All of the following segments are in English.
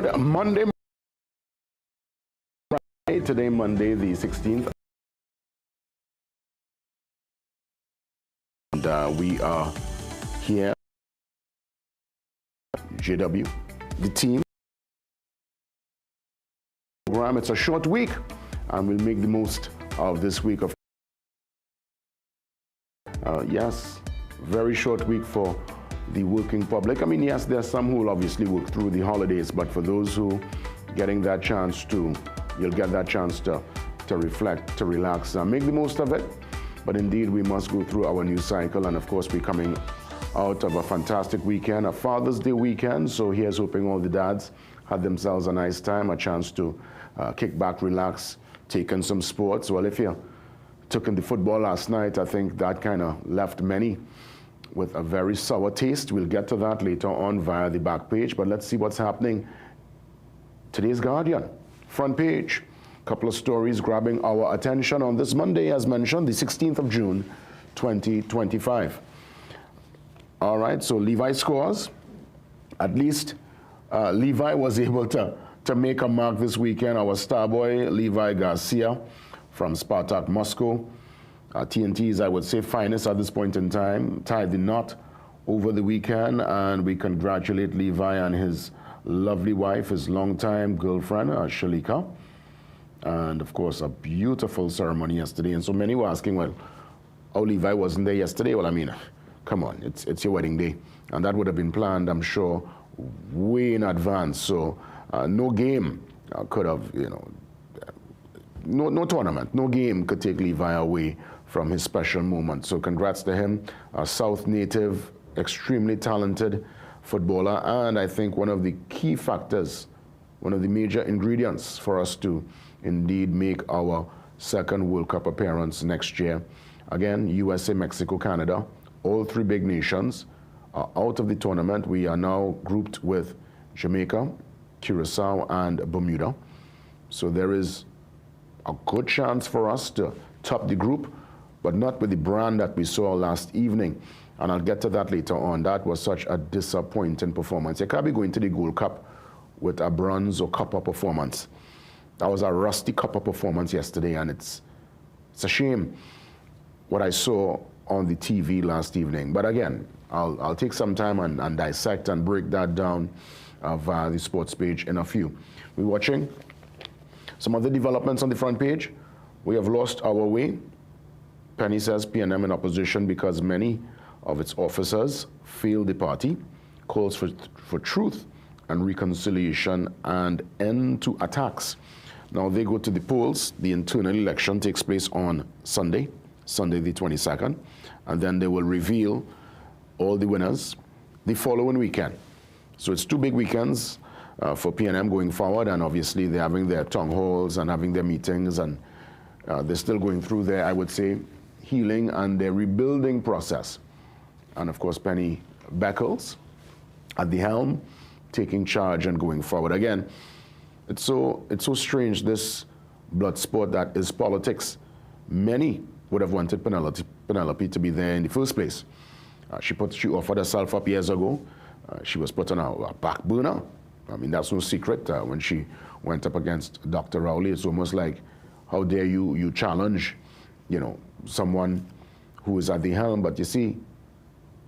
Good Monday. Today, Monday, the 16th. And we are here, JW, the team. It's a short week, and we'll make the most of this week of. Yes, very short week for the working public. I mean, yes, there are some who will obviously work through the holidays, but for those who getting that chance to, you'll get that chance to reflect, to relax, make the most of it. But indeed, we must go through our new cycle, and of course, we're coming out of a fantastic weekend, a Father's Day weekend. So here's hoping all the dads had themselves a nice time, a chance to kick back, relax, take in some sports. Well, if you took in the football last night, I think that kind of left many with a very sour taste. We'll get to that later on via the back page, but let's see what's happening. Today's Guardian, front page. Couple of stories grabbing our attention on this Monday, as mentioned, the 16th of June, 2025. All right, so Levi scores. At least Levi was able to make a mark this weekend. Our star boy, Levi Garcia from Spartak Moscow. TNT's, I would say, finest at this point in time, tied the knot over the weekend, and we congratulate Levi and his lovely wife, his longtime girlfriend, Shalika. And of course, a beautiful ceremony yesterday. And so many were asking, well, oh, Levi wasn't there yesterday. Well, I mean, come on, it's your wedding day. And that would have been planned, I'm sure, way in advance. So no game could have, no tournament, no game could take Levi away from his special moment. So congrats to him, a South native, extremely talented footballer. And I think one of the key factors, one of the major ingredients for us to indeed make our second World Cup appearance next year. Again, USA, Mexico, Canada, all three big nations are out of the tournament. We are now grouped with Jamaica, Curacao, and Bermuda. So there is a good chance for us to top the group, but not with the brand that we saw last evening. And I'll get to that later on. That was such a disappointing performance. You can't be going to the Gold Cup with a bronze or copper performance. That was a rusty copper performance yesterday, and it's a shame what I saw on the TV last evening. But again, I'll take some time and dissect and break that down via the sports page in a few. We're watching some other developments on the front page. We have lost our way. Penny says PNM in opposition because many of its officers failed the party, calls for truth and reconciliation and end to attacks. Now they go to the polls. The internal election takes place on Sunday the 22nd, and then they will reveal all the winners the following weekend. So it's two big weekends for PNM going forward, and obviously they're having their town halls and having their meetings, and they're still going through their, I would say, healing and their rebuilding process. And of course, Penny Beckles at the helm, taking charge and going forward. Again, it's so strange, this blood sport that is politics. Many would have wanted Penelope to be there in the first place. She offered herself up years ago. She was put on a back burner. I mean, that's no secret. When she went up against Dr. Rowley, it's almost like, how dare you challenge, someone who is at the helm. But you see,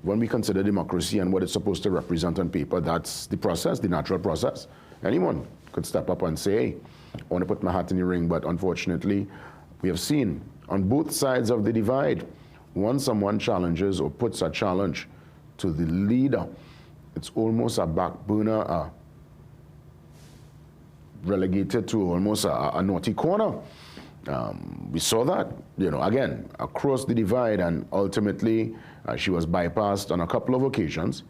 when we consider democracy and what it's supposed to represent on paper, that's the process, the natural process. Anyone could step up and say, hey, I want to put my hat in the ring. But unfortunately, we have seen on both sides of the divide, once someone challenges or puts a challenge to the leader, it's almost a back burner, relegated to almost a naughty corner. We saw that, again, across the divide, and ultimately she was bypassed on a couple of occasions.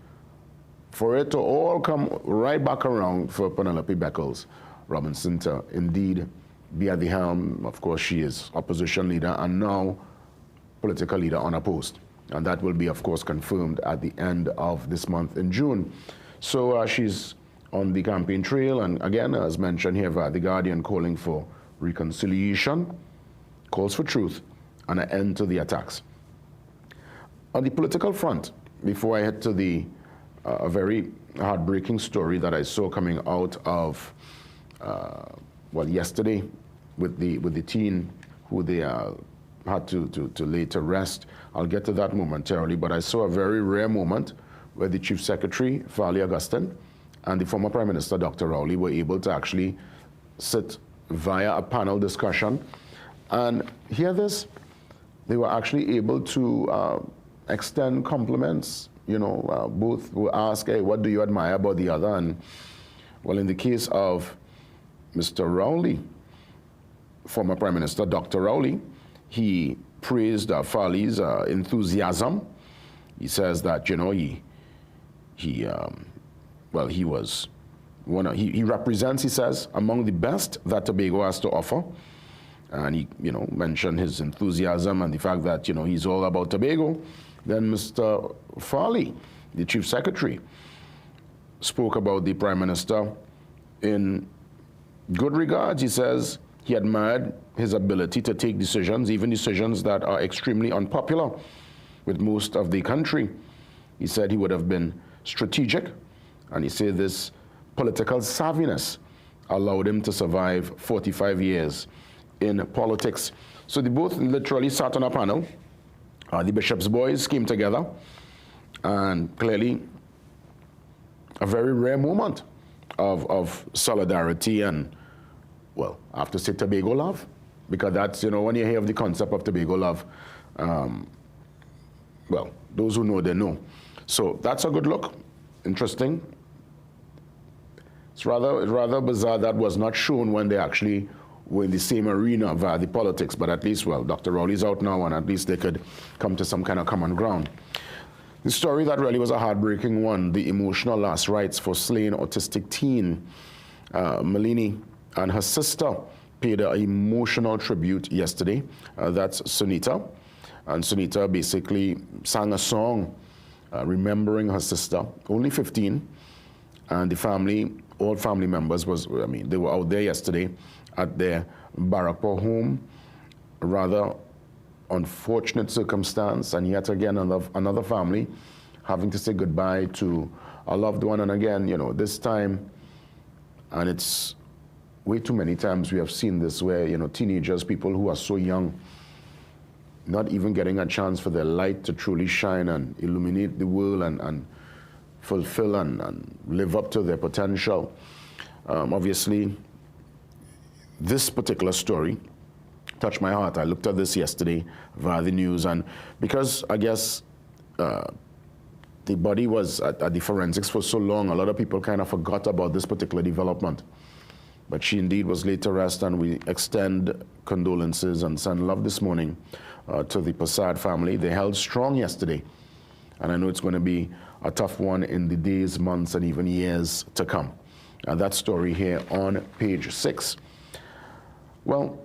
For it to all come right back around for Penelope Beckles Robinson to indeed be at the helm. Of course, she is opposition leader and now political leader on a post. And that will be, of course, confirmed at the end of this month in June. So she's on the campaign trail. And again, as mentioned here, The Guardian calling for reconciliation, calls for truth, and an end to the attacks. On the political front, before I head to the a very heartbreaking story that I saw coming out of, well, yesterday with the teen who they had to lay to rest. I'll get to that momentarily, but I saw a very rare moment where the Chief Secretary, Farley Augustine, and the former Prime Minister, Dr. Rowley, were able to actually sit via a panel discussion. And hear this, they were actually able to extend compliments. You know, both will ask, hey, what do you admire about the other? And, well, in the case of Mr. Rowley, former Prime Minister Dr. Rowley, he praised Farley's enthusiasm. He says that, you know, he was he represents, he says, among the best that Tobago has to offer. And he, you know, mentioned his enthusiasm and the fact that, you know, he's all about Tobago. Then Mr. Farley, the Chief Secretary, spoke about the Prime Minister in good regards. He says he admired his ability to take decisions, even decisions that are extremely unpopular with most of the country. He said he would have been strategic, and he said this political savviness allowed him to survive 45 years in politics. So they both literally sat on a panel. The Bishop's boys came together, and clearly a very rare moment of solidarity and, well, I have to say Tobago love, because that's, you know, when you hear of the concept of Tobago love, well, those who know, they know. So that's a good look, interesting. It's rather bizarre that was not shown when they actually were in the same arena via the politics, but at least, well, Dr. Rowley's out now, and at least they could come to some kind of common ground. The story that really was a heartbreaking one, the emotional last rites for slain autistic teen, Malini and her sister paid an emotional tribute yesterday. That's Sunita. And Sunita basically sang a song remembering her sister, only 15. And the family, all family members they were out there yesterday at their Barrackpore home. A rather unfortunate circumstance, and yet again another family having to say goodbye to a loved one. And again, you know, this time, and it's way too many times we have seen this where, you know, teenagers, people who are so young, not even getting a chance for their light to truly shine and illuminate the world and fulfill and live up to their potential. Obviously, this particular story touched my heart. I looked at this yesterday via the news, and because I guess the body was at the forensics for so long, a lot of people kind of forgot about this particular development. But she indeed was laid to rest, and we extend condolences and send love this morning to the Passad family. They held strong yesterday, and I know it's going to be a tough one in the days, months, and even years to come. That story here on page 6. Well,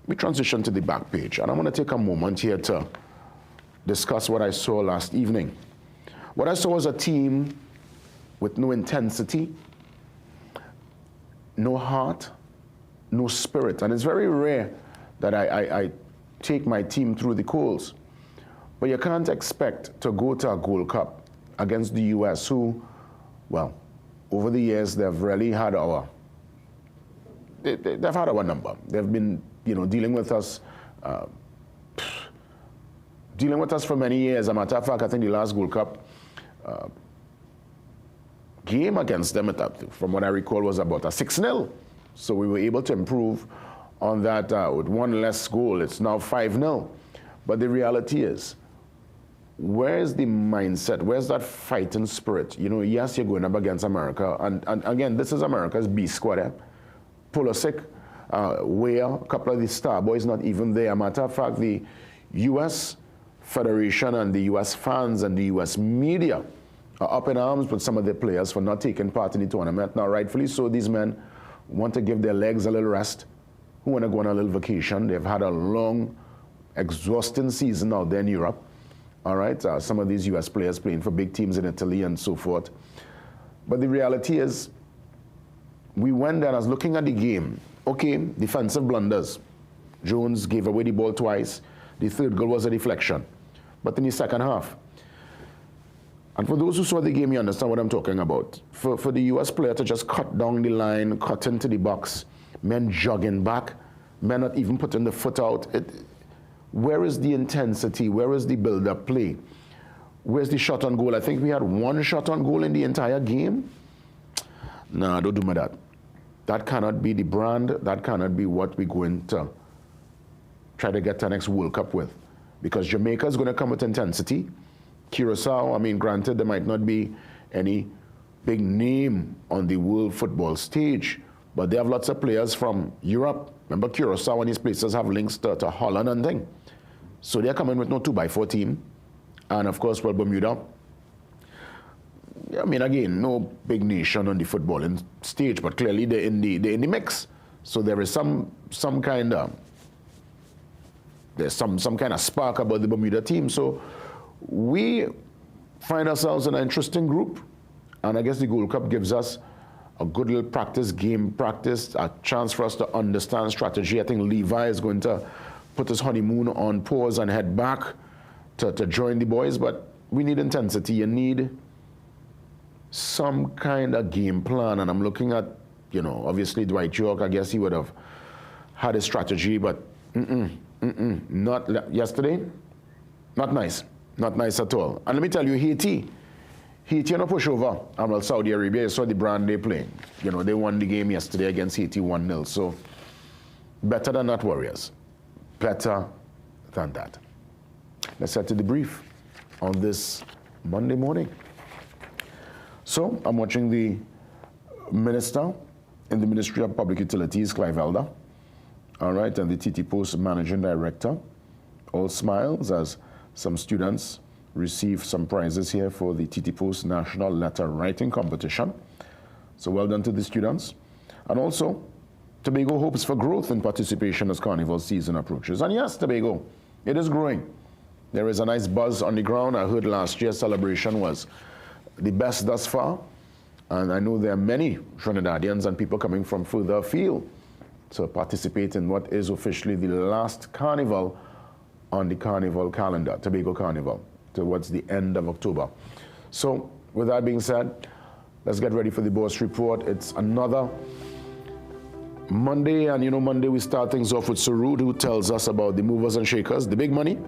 we transition to the back page, and I want to take a moment here to discuss what I saw last evening. What I saw was a team with no intensity, no heart, no spirit. And it's very rare that I take my team through the coals. But you can't expect to go to a Gold Cup against the US, who, well, over the years, they've really had they've had our number. They've been, you know, dealing with us for many years. As a matter of fact, I think the last Gold Cup game against them, from what I recall, was about a 6-0. So we were able to improve on that with one less goal. It's now 5-0. But the reality is, where's the mindset? Where's that fighting spirit? You know, yes, you're going up against America. And again, this is America's B squad. Pulisic, Weah, a couple of the star boys not even there. Matter of fact, the U.S. Federation and the U.S. fans and the U.S. media are up in arms with some of their players for not taking part in the tournament. Now, rightfully so, these men want to give their legs a little rest, who want to go on a little vacation. They've had a long, exhausting season out there in Europe. All right, some of these U.S. players playing for big teams in Italy and so forth. But the reality is, we went there and I was looking at the game. Okay, defensive blunders. Jones gave away the ball twice. The third goal was a deflection. But in the second half, And for those who saw the game, you understand what I'm talking about. For the US player to just cut down the line, cut into the box, men jogging back, men not even putting the foot out. Where is the intensity? Where is the build-up play? Where's the shot on goal? I think we had one shot on goal in the entire game. Nah, don't do me that. That cannot be the brand. That cannot be what we're going to try to get to the next World Cup with. Because Jamaica is going to come with intensity. Curacao, I mean, granted, there might not be any big name on the world football stage, but they have lots of players from Europe. Remember, Curacao and these places have links to Holland and things. So they're coming with no 2x4 team. And of course, well, Bermuda. I mean, again, no big nation on the footballing stage, but clearly they're in the mix. So there is some kind of spark about the Bermuda team. So we find ourselves in an interesting group, and I guess the Gold Cup gives us a good little game practice, a chance for us to understand strategy. I think Levi is going to put his honeymoon on pause and head back to join the boys, but we need intensity. You need some kind of game plan, and I'm looking at, obviously Dwight York, I guess he would have had a strategy, but not yesterday, not nice. Not nice at all. And let me tell you, Haiti on a pushover. Well, Saudi Arabia, you saw the brand they playing. They won the game yesterday against Haiti 1-0. So better than that, Warriors. Better than that. Let's head to the brief on this Monday morning. So I'm watching the minister in the Ministry of Public Utilities, Clive Elder, all right, and the TT Post Managing Director. All smiles as some students receive some prizes here for the TT Post National Letter Writing Competition. So well done to the students. And also, Tobago hopes for growth in participation as Carnival season approaches. And yes, Tobago, it is growing. There is a nice buzz on the ground. I heard last year's celebration was the best thus far. And I know there are many Trinidadians and people coming from further afield to participate in what is officially the last carnival on the carnival calendar, Tobago Carnival, towards the end of October. So with that being said, let's get ready for the boss report. It's another Monday, and Monday we start things off with Sarud, who tells us about the movers and shakers, the big money.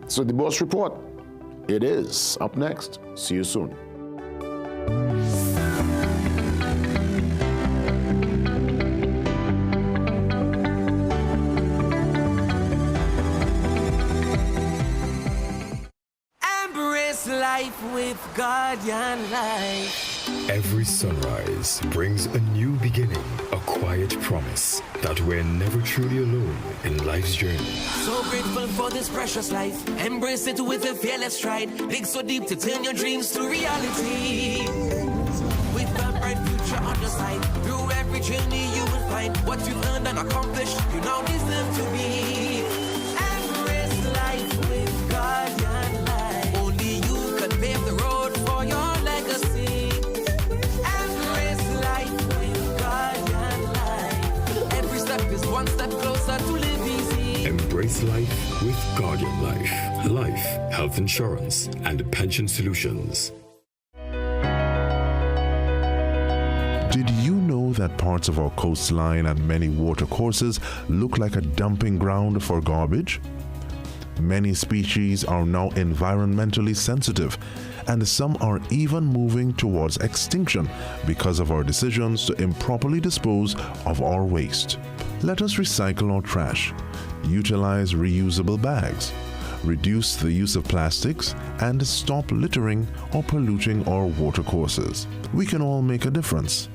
So the boss report, it is up next. See you soon. Life with Guardian Life. Every sunrise brings a new beginning, a quiet promise that we're never truly alone in life's journey. So grateful for this precious life. Embrace it with a fearless stride. Dig so deep to turn your dreams to reality. With a bright future on your side. Through every journey you will find what you've earned and accomplished. You now deserve to be. Embrace life with Guardian Life. Only you can pave the road for your legacy. Embrace life with Guardian Life. Every step is one step closer to live easy. Embrace life with Guardian Life. Life, health insurance, and pension solutions. Did you know that parts of our coastline and many watercourses look like a dumping ground for garbage? Many species are now environmentally sensitive, and some are even moving towards extinction because of our decisions to improperly dispose of our waste. Let us recycle our trash, utilize reusable bags, reduce the use of plastics, and stop littering or polluting our watercourses. We can all make a difference.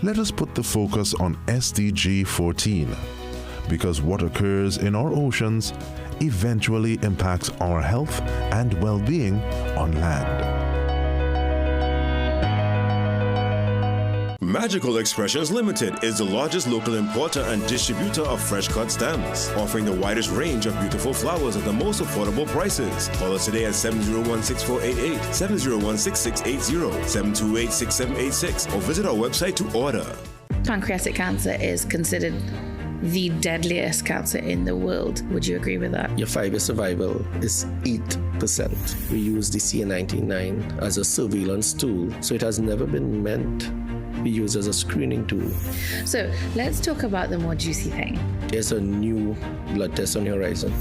Let us put the focus on SDG 14, because what occurs in our oceans eventually impacts our health and well-being on land. Magical Expressions Limited is the largest local importer and distributor of fresh cut stems, offering the widest range of beautiful flowers at the most affordable prices. Call us today at 701-6488, 701-6680, 728-6786, or visit our website to order. Pancreatic cancer is considered the deadliest cancer in the world. Would you agree with that? Your 5-year survival is 8%. We use the CNC3 as a surveillance tool, so it has never been meant to be used as a screening tool. So let's talk about the more juicy thing. There's a new blood test on the horizon.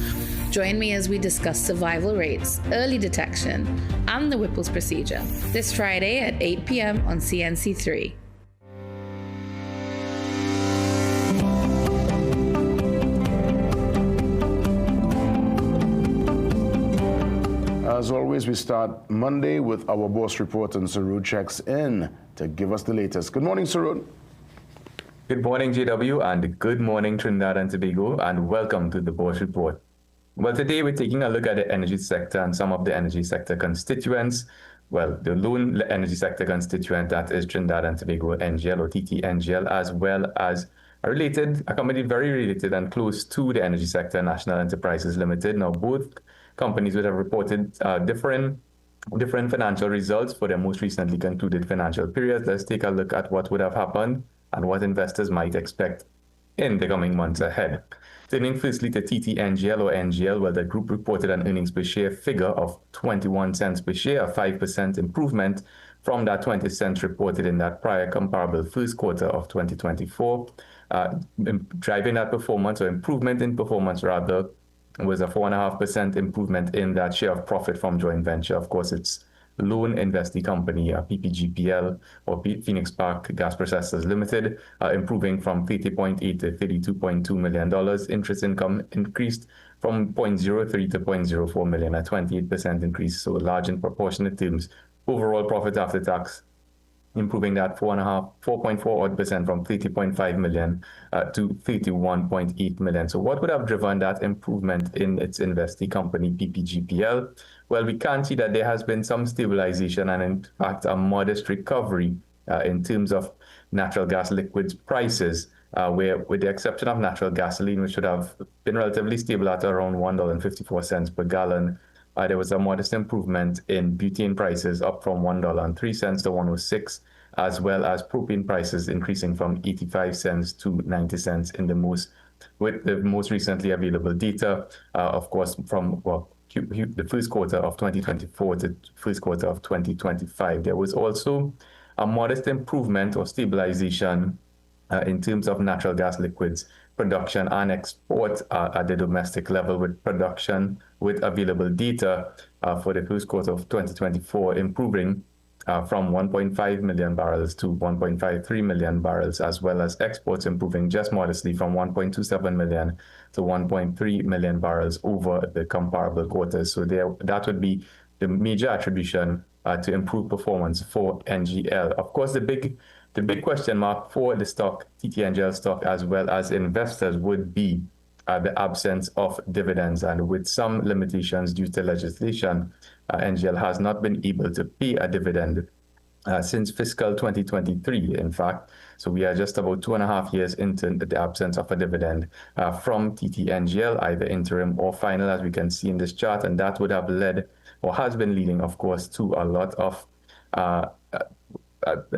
Join me as we discuss survival rates, early detection, and the Whipple's procedure this Friday at 8 p.m. on CNC3. As always, we start Monday with our boss report, and Sarud checks in to give us the latest. Good morning, Sarud. Good morning, JW, and good morning, Trinidad and Tobago, and welcome to the boss report. Well, today we're taking a look at the energy sector and some of the energy sector constituents. Well, the lone energy sector constituent, that is Trinidad and Tobago NGL or TTNGL, as well as a company very related and close to the energy sector, National Enterprises Limited. Now, both companies would have reported different financial results for their most recently concluded financial periods. Let's take a look at what would have happened and what investors might expect in the coming months ahead. Turning firstly to TTNGL or NGL, where the group reported an earnings per share figure of 21 cents per share, a 5% improvement from that 20 cents reported in that prior comparable first quarter of 2024. Driving that performance, or improvement in performance rather, was a 4.5% improvement in that share of profit from joint venture. Of course, it's loan investee company, PPGPL, or Phoenix Park Gas Processors Limited, improving from $30.8 to $32.2 million. Interest income increased from $0.03 to $0.04 million, a 28% increase, so large in proportionate terms. Overall profit after tax improving that 4.4% from 30.5 million to 31.8 million. So what would have driven that improvement in its investee company, PPGPL? Well, we can see that there has been some stabilization and in fact a modest recovery in terms of natural gas liquids prices, where with the exception of natural gasoline, which should have been relatively stable at around $1.54 per gallon, there was a modest improvement in butane prices, up from $1.03 to $1.06, as well as propane prices increasing from 85 cents to 90 cents with the most recently available data, of course, from the first quarter of 2024 to first quarter of 2025. There was also a modest improvement or stabilization in terms of natural gas liquids production and export at the domestic level, with production with available data for the first quarter of 2024 improving from 1.5 million barrels to 1.53 million barrels, as well as exports improving just modestly from 1.27 million to 1.3 million barrels over the comparable quarters. So that would be the major attribution to improved performance for NGL. Of course, the big question mark for the stock, TTNGL stock, as well as investors, would be the absence of dividends. And with some limitations due to legislation, NGL has not been able to pay a dividend since fiscal 2023, in fact. So we are just about 2.5 years into the absence of a dividend from TTNGL, either interim or final, as we can see in this chart. And that would have led, or has been leading, of course, to a lot of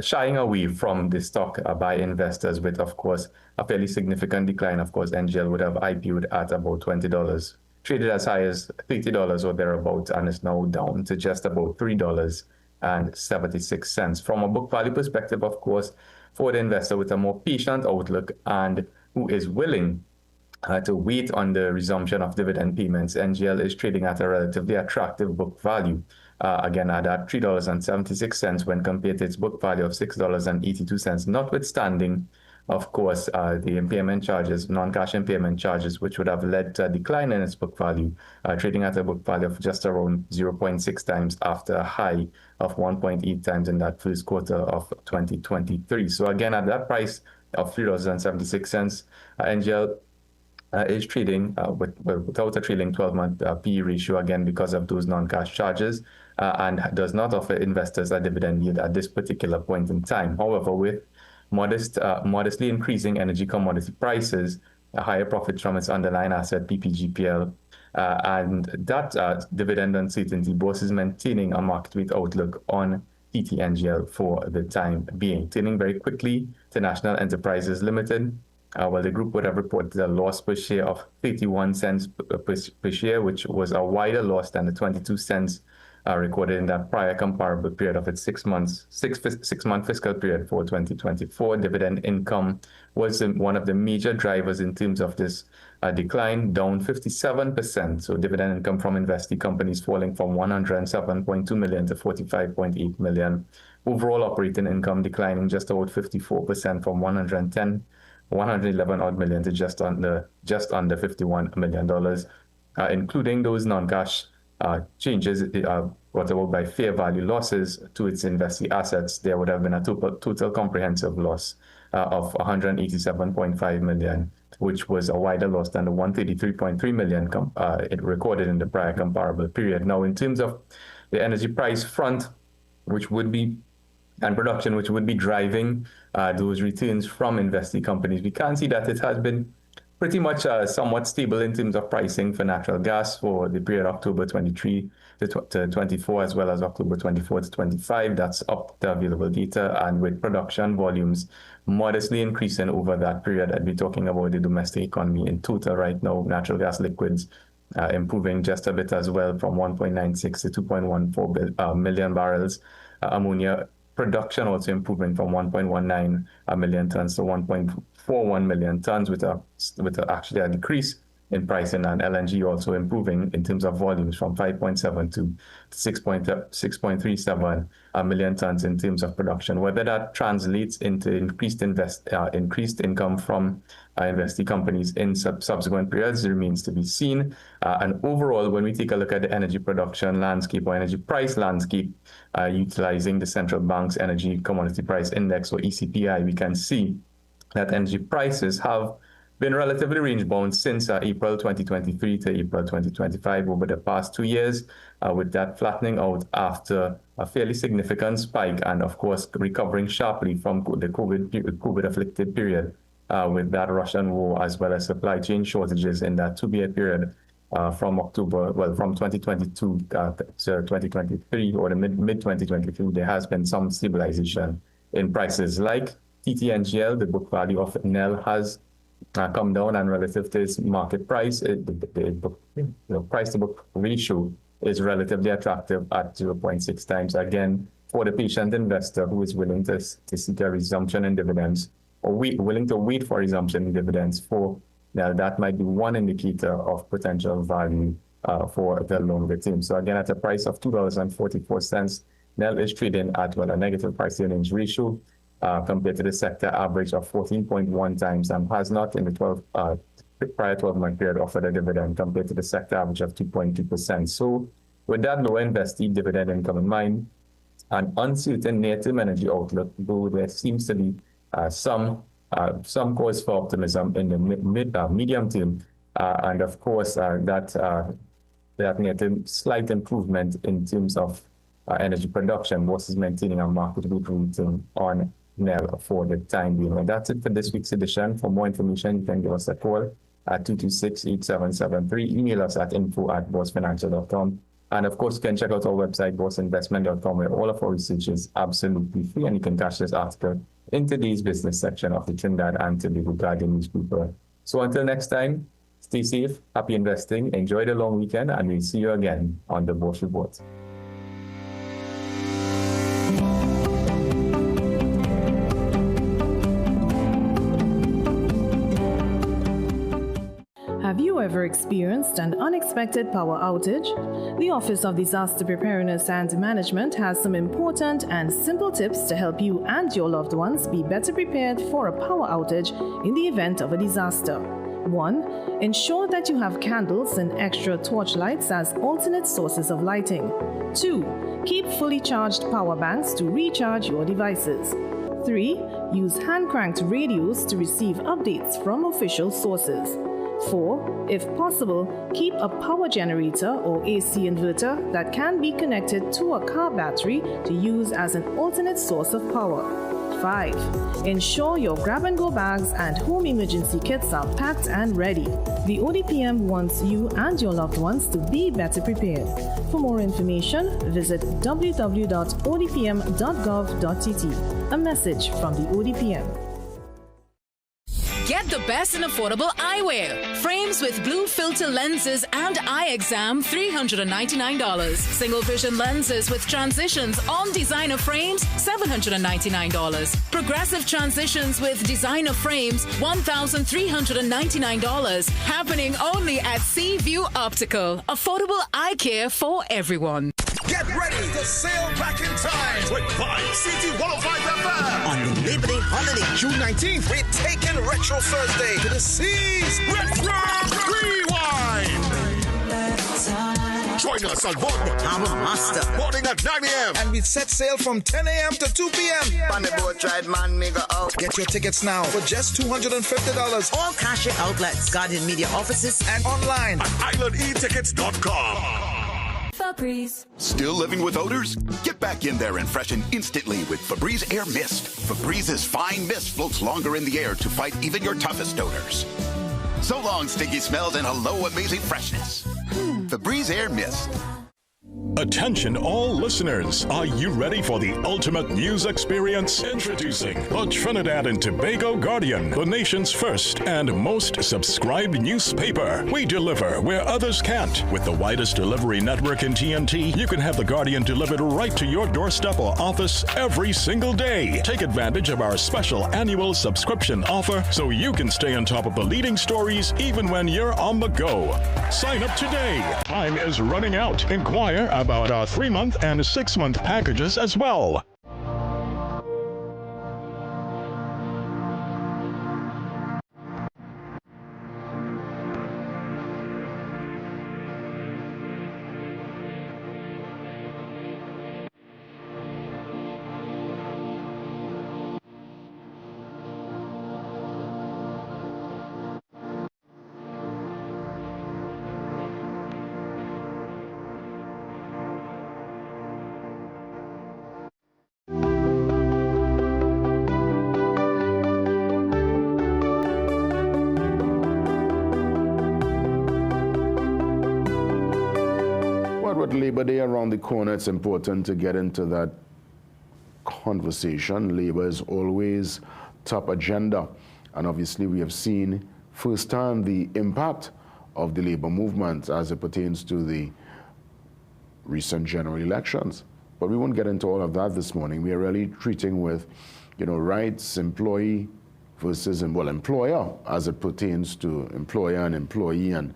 shying away from the stock by investors, with, of course, a fairly significant decline. Of course, NGL would have IPO'd at about $20, traded as high as $30 or thereabouts, and is now down to just about $3.76. From a book value perspective, of course, for the investor with a more patient outlook and who is willing to wait on the resumption of dividend payments, NGL is trading at a relatively attractive book value. Again, at $3.76 when compared to its book value of $6.82, notwithstanding, of course, the impairment charges, non-cash impairment charges, which would have led to a decline in its book value, trading at a book value of just around 0.6 times after a high of 1.8 times in that first quarter of 2023. So again, at that price of $3.76, NGL is trading without a trailing 12-month PE ratio, again, because of those non-cash charges, and does not offer investors a dividend yield at this particular point in time. However, with modestly increasing energy commodity prices, higher profits from its underlying asset, PPGPL, and that dividend uncertainty, both is maintaining a market weight outlook on TTNGL for the time being. Turning very quickly to National Enterprises Limited, the group would have reported a loss per share of 31 cents per share, which was a wider loss than the 22 cents recorded in that prior comparable period of its 6 month fiscal period for 2024. Dividend income was one of the major drivers in terms of this decline, down 57%. So dividend income from investee companies falling from 107.2 million to 45.8 million. Overall operating income declining just about 54% from 111 odd million to just under $51 million, including those non-cash changes brought about by fair value losses to its investee assets. There would have been a total comprehensive loss of 187.5 million, which was a wider loss than the 133.3 million it recorded in the prior comparable period. Now, in terms of the energy price front, and production, which would be driving those returns from investee companies, we can see that it has been pretty much somewhat stable in terms of pricing for natural gas for the period October 23 to 24, as well as October 24 to 25. That's up the available data, and with production volumes modestly increasing over that period. I'd be talking about the domestic economy in total right now. Natural gas liquids improving just a bit as well, from 1.96 to 2.14 million barrels. Ammonia production also improving from 1.19 million tons to 1.41 million tons, with actually a decrease in pricing, and LNG also improving in terms of volumes from 5.7 to 6.37 million tons in terms of production. Whether that translates into increased income from investee companies in subsequent periods remains to be seen. And overall, when we take a look at the energy production landscape or energy price landscape, utilizing the central bank's energy commodity price index, or ECPI, we can see that energy prices have been relatively range-bound since April 2023 to April 2025 over the past 2 years, with that flattening out after a fairly significant spike, and of course recovering sharply from the COVID-afflicted period with that Russian war, as well as supply chain shortages in that 2-year period from 2022 to 2023, or the mid-2023. There has been some stabilization in prices like TTNGL. The book value of NEL has come down, and relative to its market price, the price to book ratio is relatively attractive at 0.6 times. Again, for the patient investor who is willing to seek a resumption in dividends, or willing to wait for resumption in dividends, that might be one indicator of potential value for the longer term. So again, at a price of $2.44, NEL is trading at a negative price earnings ratio compared to the sector average of 14.1 times, and has not in the prior 12-month period offered a dividend compared to the sector average of 2.2%. So with that lower investee dividend income in mind, an uncertain near-term energy outlook, though there seems to be some cause for optimism in the medium term, and of course that near-term slight improvement in terms of energy production versus maintaining a marketable return on NEL for the time being. And that's it for this week's edition. For more information, you can give us a call at 226-8773. Email us at info@bossfinancial.com. And of course, you can check out our website, bossinvestment.com, where all of our research is absolutely free. And you can catch this article in today's business section of the Trinidad and Tobago Guardian newspaper. So until next time, stay safe, happy investing, enjoy the long weekend, and we'll see you again on the Boss Report. Have you ever experienced an unexpected power outage? The Office of Disaster Preparedness and Management has some important and simple tips to help you and your loved ones be better prepared for a power outage in the event of a disaster. 1. Ensure that you have candles and extra torchlights as alternate sources of lighting. 2. Keep fully charged power banks to recharge your devices. 3. Use hand-cranked radios to receive updates from official sources. 4. If possible, keep a power generator or AC inverter that can be connected to a car battery to use as an alternate source of power. 5. Ensure your grab-and-go bags and home emergency kits are packed and ready. The ODPM wants you and your loved ones to be better prepared. For more information, visit www.odpm.gov.tt. A message from the ODPM. Get the best in affordable eyewear. Frames with blue filter lenses and eye exam, $399. Single vision lenses with transitions on designer frames, $799. Progressive transitions with designer frames, $1,399. Happening only at Seaview Optical. Affordable eye care for everyone. Get ready to sail back in time with Vibes CT 105 FM. On the Labor Day holiday, June 19th, we're taking Retro Thursday to the seas. Retro Rewind. Join us on board the Harbor Master. Boarding at 9 a.m. And we set sail from 10 a.m. to 2 p.m. On the boat ride, man, me go out. Get your tickets now for just $250. All cashier outlets, Guardian Media offices, and online at islandetickets.com. Febreze. Still living with odors? Get back in there and freshen instantly with Febreze Air Mist. Febrze's fine mist floats longer in the air to fight even your toughest odors. So long, stinky smells, and hello, amazing freshness. Febreze Air Mist. Attention all listeners, are you ready for the ultimate news experience? Introducing the Trinidad and Tobago Guardian, the nation's first and most subscribed newspaper. We deliver where others can't. With the widest delivery network in TNT, you can have the Guardian delivered right to your doorstep or office every single day. Take advantage of our special annual subscription offer so you can stay on top of the leading stories even when you're on the go. Sign up today. Time is running out. Inquire about our 3-month and 6-month packages as well. With Labor Day around the corner, it's important to get into that conversation. Labor is always top agenda, and obviously we have seen firsthand the impact of the labor movement as it pertains to the recent general elections. But we won't get into all of that this morning. We are really treating with, rights, employee versus, employer as it pertains to employer and employee, and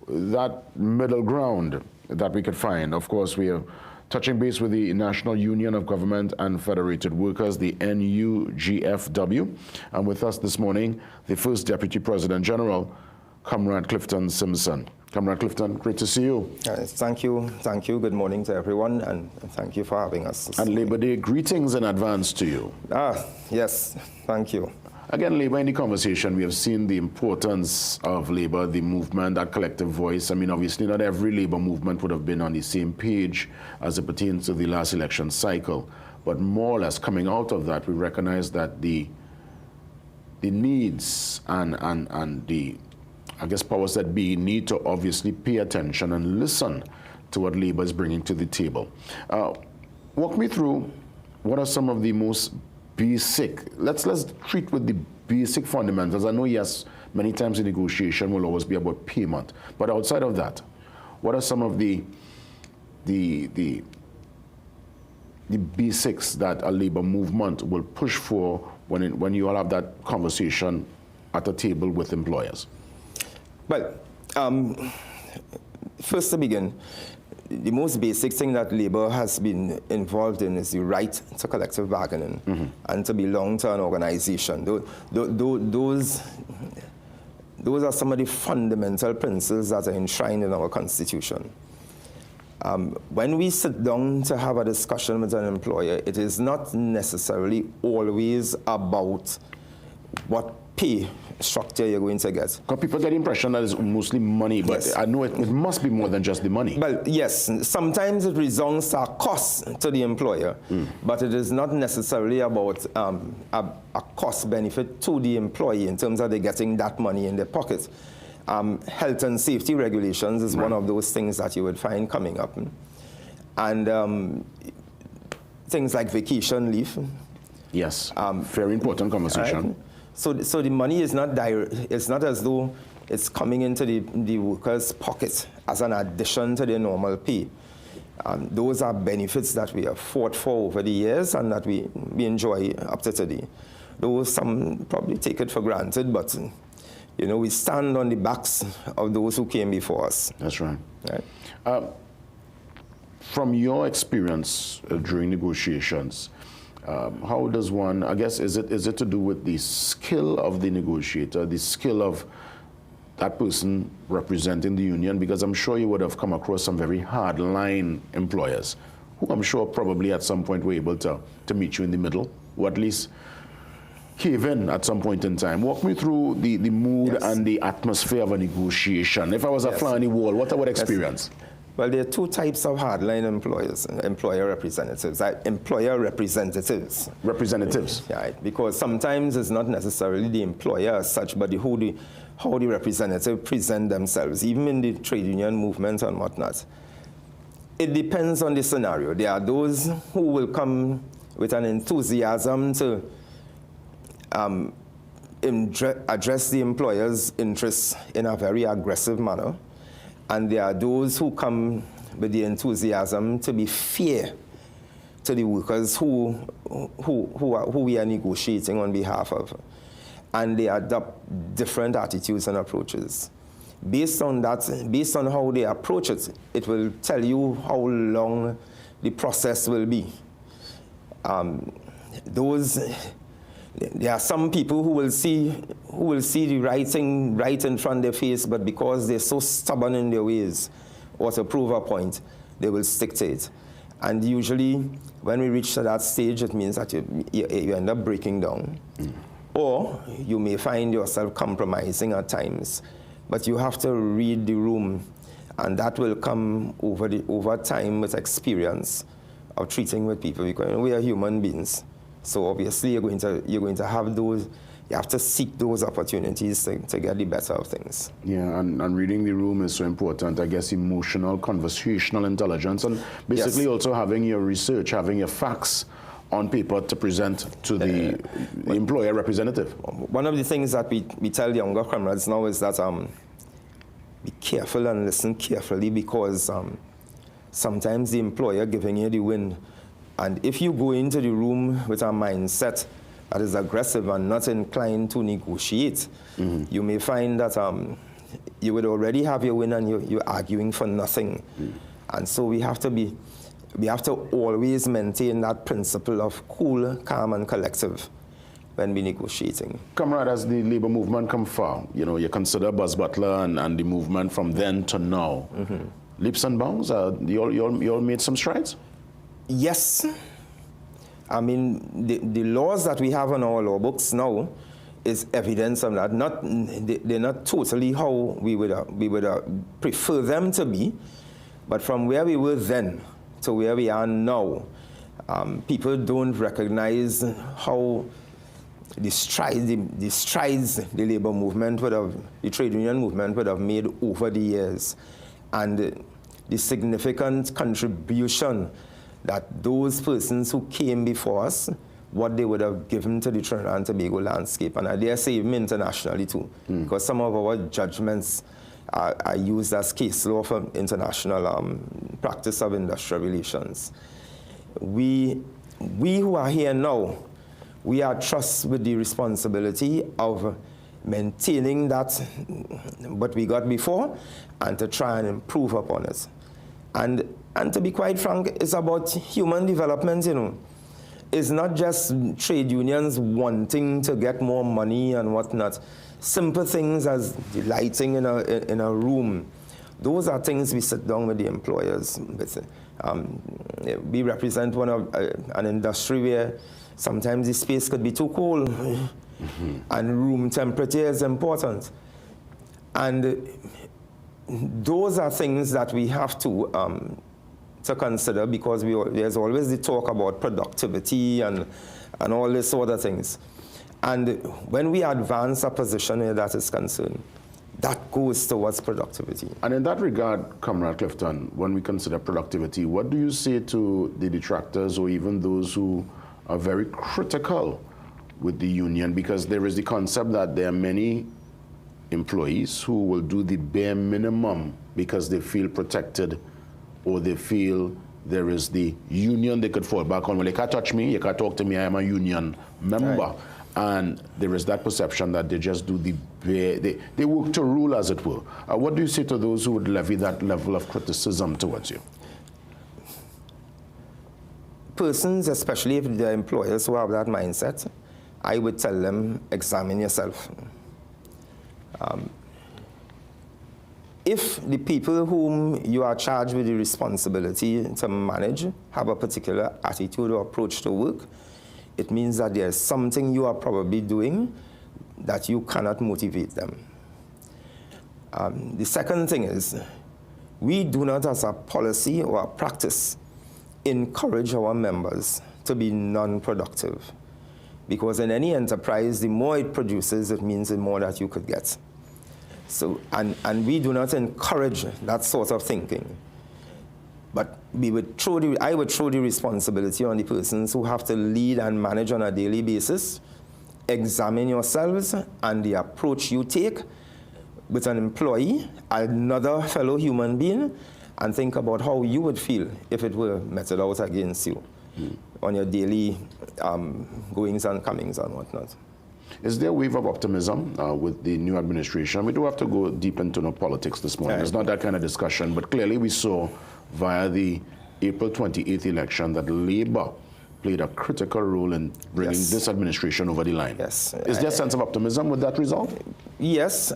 that middle ground that we could find. Of course, we are touching base with the National Union of Government and Federated Workers, the NUGFW. And with us this morning, the first Deputy President General, Comrade Clifton Simpson. Comrade Clifton, great to see you. Thank you. Thank you. Good morning to everyone, and thank you for having us. And Labor Day greetings in advance to you. Yes. Thank you. Again, Labor in the conversation, we have seen the importance of Labor, the movement, that collective voice. Obviously not every Labor movement would have been on the same page as it pertains to the last election cycle. But more or less coming out of that, we recognize that the needs and the, powers that be need to obviously pay attention and listen to what Labor is bringing to the table. Walk me through what are some of the most basic, let's treat with the basic fundamentals. I know, yes, many times the negotiation will always be about payment, but outside of that, what are some of the basics that a labor movement will push for when you all have that conversation at a table with employers? Well, first to begin, the most basic thing that labor has been involved in is the right to collective bargaining and to belong to an organization. Those are some of the fundamental principles that are enshrined in our Constitution. When we sit down to have a discussion with an employer, it is not necessarily always about what pay structure you're going to get. Because people get the impression that it's mostly money, but yes. I know it must be more than just the money. Well, yes, sometimes it resounds a cost to the employer, but it is not necessarily about a cost benefit to the employee in terms of they getting that money in their pocket. Health and safety regulations is one of those things that you would find coming up. And things like vacation leave. Yes, very important conversation. Right? So the money is not it's not as though it's coming into the workers' pocket as an addition to their normal pay. Those are benefits that we have fought for over the years and that we enjoy up to today. Though some probably take it for granted, but you know, we stand on the backs of those who came before us. That's right. From your experience during negotiations, how does one, I guess, is it to do with the skill of the negotiator, the skill of that person representing the union? Because I'm sure you would have come across some very hard-line employers who I'm sure probably at some point were able to meet you in the middle, or at least cave in at some point in time. Walk me through the mood and the atmosphere of a negotiation. If I was a fly on the wall, what I would experience? Well, there are two types of hardline employers, employer representatives. Representatives, right? Because sometimes it's not necessarily the employer as such, but how the representative present themselves, even in the trade union movement and whatnot. It depends on the scenario. There are those who will come with an enthusiasm to address the employer's interests in a very aggressive manner. And there are those who come with the enthusiasm to be fair to the workers who we are negotiating on behalf of. And they adopt different attitudes and approaches. Based on that, based on how they approach it, it will tell you how long the process will be. There are some people who will see the writing right in front of their face, but because they're so stubborn in their ways, or to prove a point, they will stick to it. And usually, when we reach to that stage, it means that you end up breaking down. Or you may find yourself compromising at times. But you have to read the room, and that will come over time with experience of treating with people, because we are human beings. So obviously you're going to have those, you have to seek those opportunities to get the better of things. Yeah, and reading the room is so important. I guess emotional, conversational intelligence, and basically also having your research, having your facts on paper to present to the employer representative. One of the things that we tell younger comrades now is that be careful and listen carefully, because sometimes the employer giving you the win. And if you go into the room with a mindset that is aggressive and not inclined to negotiate, you may find that you would already have your win and you're arguing for nothing. And so we have to always maintain that principle of cool, calm, and collective when we're negotiating. Comrade, as the labor movement come far, you know, you consider Buzz Butler and the movement from then to now. Leaps and bounds, you all made some strides? Yes. I mean, the laws that we have on our law books now is evidence of that. They're not totally how we would prefer them to be, but from where we were then to where we are now, people don't recognize how the strides the labor movement the trade union movement would have made over the years, and the significant contribution that those persons who came before us, what they would have given to the Trinidad and Tobago landscape, and I dare say even internationally too, because some of our judgments are used as case law for international practice of industrial relations. We who are here now, we are trusted with the responsibility of maintaining that what we got before and to try and improve upon it. And to be quite frank, it's about human development, you know. It's not just trade unions wanting to get more money and whatnot. Simple things as the lighting in a room, those are things we sit down with the employers with. We represent an industry where sometimes the space could be too cold, and room temperature is important. And those are things that we have to consider, because there's always the talk about productivity and all this sort of things. And when we advance a position where that is concerned, that goes towards productivity. And in that regard, Comrade Clifton, when we consider productivity, what do you say to the detractors or even those who are very critical with the union, because there is the concept that there are many employees who will do the bare minimum because they feel protected, or they feel there is the union they could fall back on. Well, you can't touch me, you can't talk to me, I am a union member. Right. And there is that perception that they just do the bare, they work to rule, as it were. What do you say to those who would levy that level of criticism towards you? Persons, especially if they're employers who have that mindset, I would tell them, examine yourself. If the people whom you are charged with the responsibility to manage have a particular attitude or approach to work, it means that there's something you are probably doing that you cannot motivate them. The second thing is, we do not, as a policy or a practice, encourage our members to be non-productive. Because in any enterprise, the more it produces, it means the more that you could get. So, and we do not encourage that sort of thinking. But I would throw the responsibility on the persons who have to lead and manage on a daily basis. Examine yourselves and the approach you take with an employee, another fellow human being, and think about how you would feel if it were meted out against you on your daily goings and comings and whatnot. Is there a wave of optimism with the new administration? We do have to go deep into politics this morning. It's not that kind of discussion, but clearly we saw via the April 28th election that Labour played a critical role in bringing this administration over the line. Yes. Is there a sense of optimism with that result? Yes.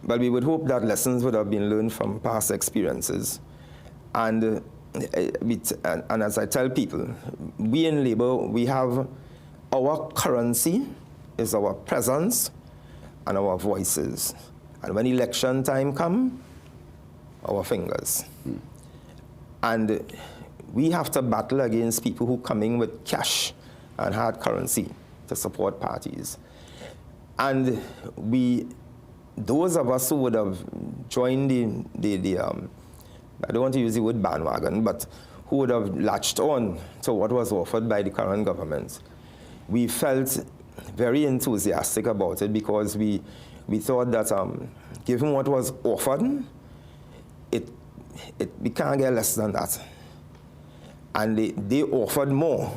But we would hope that lessons would have been learned from past experiences. And as I tell people, we in Labour, we have our currency is our presence and our voices. And when election time comes, our fingers. And we have to battle against people who come in with cash and hard currency to support parties. And those of us who would have joined I don't want to use the word bandwagon, but who would have latched on to what was offered by the current government, we felt very enthusiastic about it because we thought that given what was offered, we can't get less than that. And they offered more.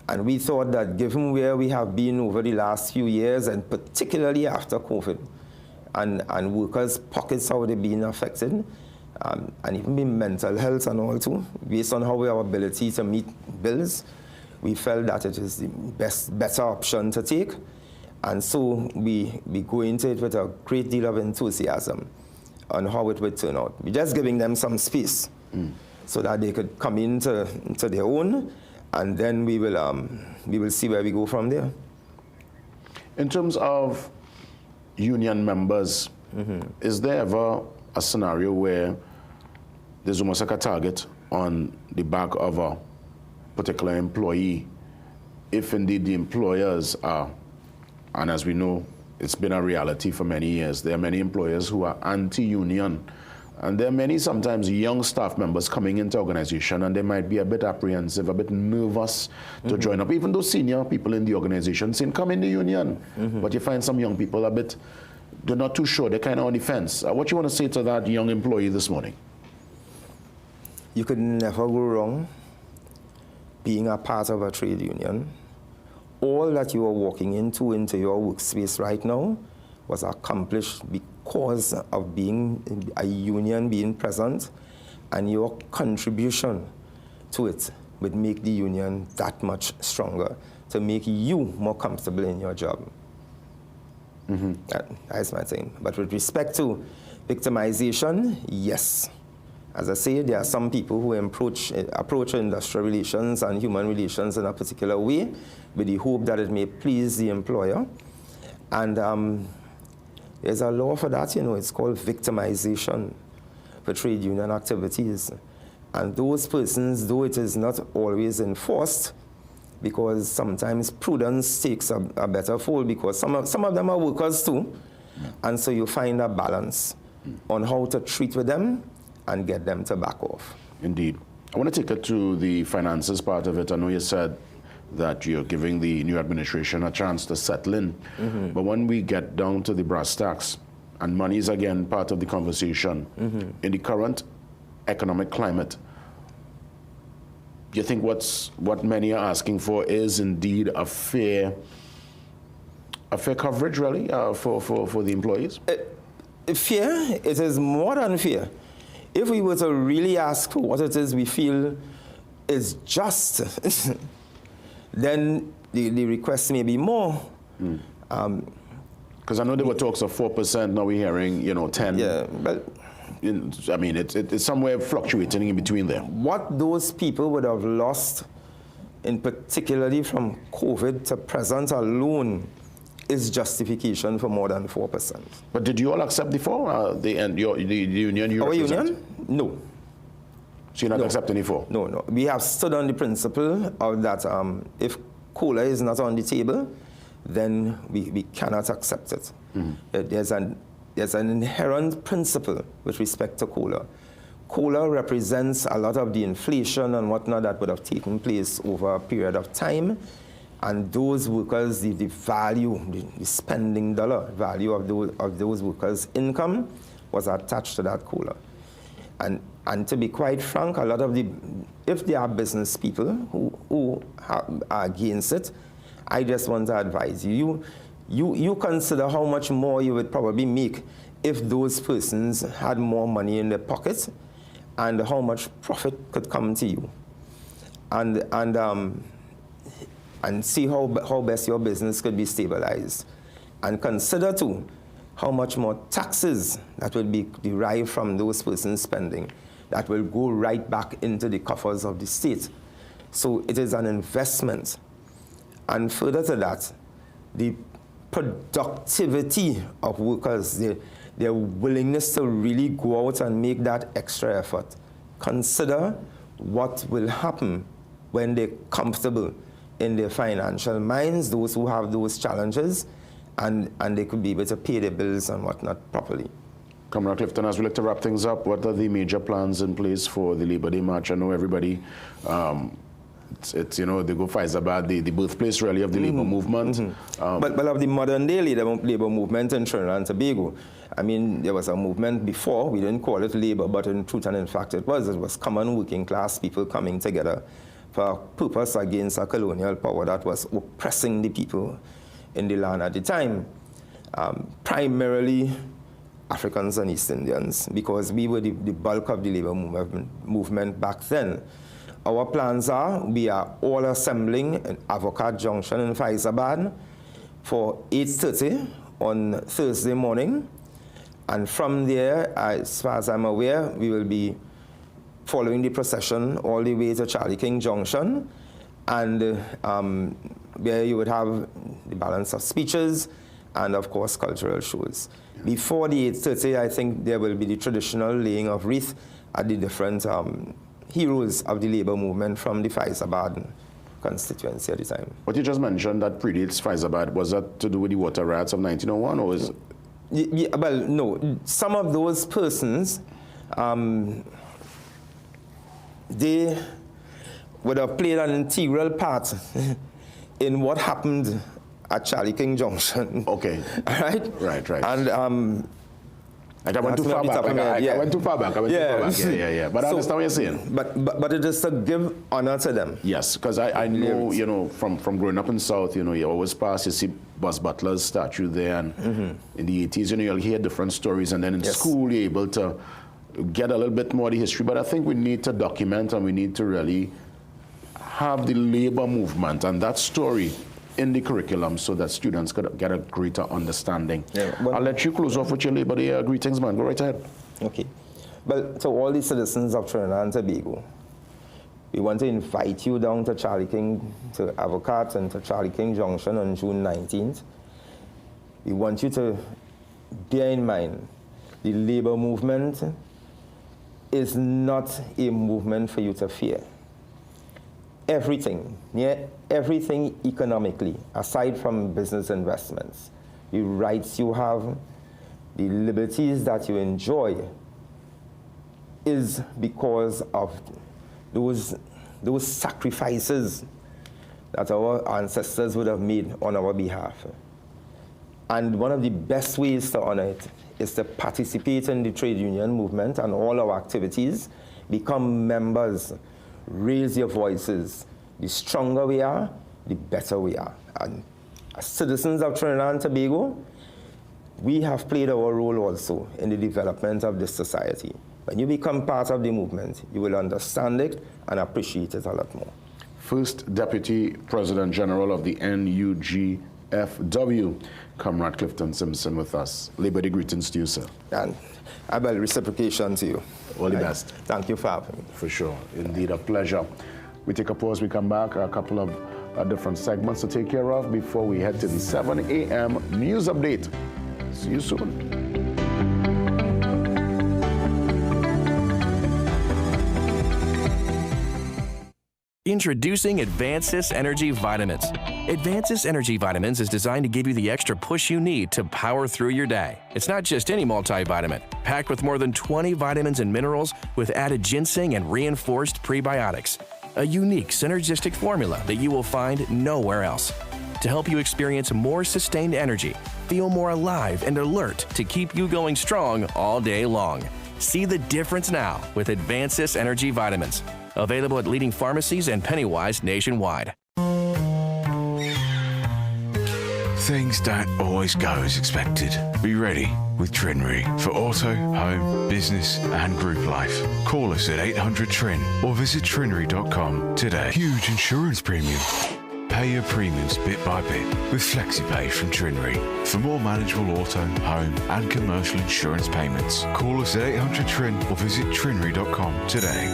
And we thought that given where we have been over the last few years, and particularly after COVID, and workers' pockets, how they've been affected, and even the mental health and all too, based on our ability to meet bills, we felt that it is the better option to take. And so we go into it with a great deal of enthusiasm on how it would turn out. We're just giving them some space so that they could come into their own, and then we will see where we go from there. In terms of union members, is there ever a scenario where there's almost like a target on the back of a particular employee, if indeed the employers are, and as we know, it's been a reality for many years, there are many employers who are anti-union, and there are many sometimes young staff members coming into organization, and they might be a bit apprehensive, a bit nervous to join up, even though senior people in the organization saying, come in the union. But you find some young people they're not too sure, they're kind of on the fence. What you want to say to that young employee this morning? You could never go wrong being a part of a trade union. All that you are walking into your workspace right now was accomplished because of being a union, being present, and your contribution to it would make the union that much stronger, to make you more comfortable in your job. That's my thing. But with respect to victimization, yes. As I say, there are some people who approach industrial relations and human relations in a particular way with the hope that it may please the employer. And there's a law for that, it's called victimization for trade union activities. And those persons, though it is not always enforced, because sometimes prudence takes a better fold, because some of them are workers too. And so you find a balance on how to treat with them and get them to back off. Indeed. I want to take it to the finances part of it. I know you said that you're giving the new administration a chance to settle in. But when we get down to the brass tacks, and money is again part of the conversation, in the current economic climate, do you think what many are asking for is indeed a fair coverage, really, for the employees? Fair? It is more than fair. If we were to really ask for what it is we feel is just, then the request may be more. Because I know there were talks of 4%, now we're hearing, 10. Yeah, but I mean, it's somewhere fluctuating in between there. What those people would have lost, in particularly from COVID to present alone, is justification for more than 4%. But did you all accept the 4? The union you Our represent? union? No. So you're not accepting the 4? No. We have stood on the principle of that if COLA is not on the table, then we cannot accept it. There's an inherent principle with respect to COLA. COLA represents a lot of the inflation and whatnot that would have taken place over a period of time. And those workers, the value, the spending dollar value of those workers' income was attached to that COLA. And to be quite frank, a lot of if there are business people who are against it, I just want to advise you, you consider how much more you would probably make if those persons had more money in their pockets and how much profit could come to you. And see how best your business could be stabilized. And consider too how much more taxes that will be derived from those persons spending that will go right back into the coffers of the state. So it is an investment. And further to that, the productivity of workers, their willingness to really go out and make that extra effort. Consider what will happen when they're comfortable in their financial minds, those who have those challenges, and they could be able to pay their bills and whatnot properly. Comrade Clifton, as we look to wrap things up, what are the major plans in place for the Labor Day March? I know everybody, they go Faizabad, the birthplace really of the labor movement. But of the modern day labor movement in Trinidad and Tobago, I mean, there was a movement before, we didn't call it labor, but in truth and in fact it was common working class people coming together for a purpose against a colonial power that was oppressing the people in the land at the time, primarily Africans and East Indians, because we were the bulk of the labor movement back then. Our plans are, we are all assembling in Avocat Junction in Faizabad for 8:30 on Thursday morning, and from there, as far as I'm aware, we will be following the procession all the way to Charlie King Junction, and where you would have the balance of speeches and, of course, cultural shows. Before the 8:30, I think there will be the traditional laying of wreath at the different heroes of the labor movement from the Faizabad constituency at the time. What you just mentioned that predates Faizabad, was that to do with the water riots of 1901, or is it? Yeah, well, no. Some of those persons, they would have played an integral part in what happened at Charlie King Junction. Okay. All right? Right. And I went too far back. I went too far back. Yeah. But I understand what you're saying. But it is to give honor to them. Yes, because I know, from growing up in South, you always pass, you see Buzz Butler's statue there, and in the 80s, you'll hear different stories, and then in school, you're able to get a little bit more of the history. But I think we need to document, and we need to really have the labor movement and that story in the curriculum so that students could get a greater understanding. I'll let you close off with your Labor Day greetings, man. Go right ahead. Okay. Well, to all the citizens of Trinidad and Tobago, we want to invite you down to Charlie King, to Avocat and to Charlie King Junction on June 19th. We want you to bear in mind the labor movement is not a movement for you to fear. Everything economically, aside from business investments, the rights you have, the liberties that you enjoy, is because of those sacrifices that our ancestors would have made on our behalf. And one of the best ways to honor it is to participate in the trade union movement and all our activities, become members, raise your voices. The stronger we are, the better we are. And as citizens of Trinidad and Tobago, we have played our role also in the development of this society. When you become part of the movement, you will understand it and appreciate it a lot more. First Deputy President General of the NUGFW, Comrade Clifton Simpson, with us. Labor Day greetings to you, sir. And I will reciprocation to you. All the best. Thank you for having me. For sure. Indeed, a pleasure. We take a pause, we come back, a couple of different segments to take care of before we head to the 7 a.m. news update. See you soon. Introducing Advancis Energy Vitamins. Advancis Energy Vitamins is designed to give you the extra push you need to power through your day. It's not just any multivitamin, packed with more than 20 vitamins and minerals with added ginseng and reinforced prebiotics. A unique synergistic formula that you will find nowhere else. To help you experience more sustained energy, feel more alive and alert to keep you going strong all day long. See the difference now with Advancis Energy Vitamins. Available at leading pharmacies and Pennywise nationwide. Things don't always go as expected. Be ready with Trinry for auto, home, business and group life. Call us at 800-TRIN or visit trinry.com today. Huge insurance premium. Pay your premiums bit by bit with FlexiPay from Trinry. For more manageable auto, home and commercial insurance payments, call us at 800-TRIN or visit trinry.com today.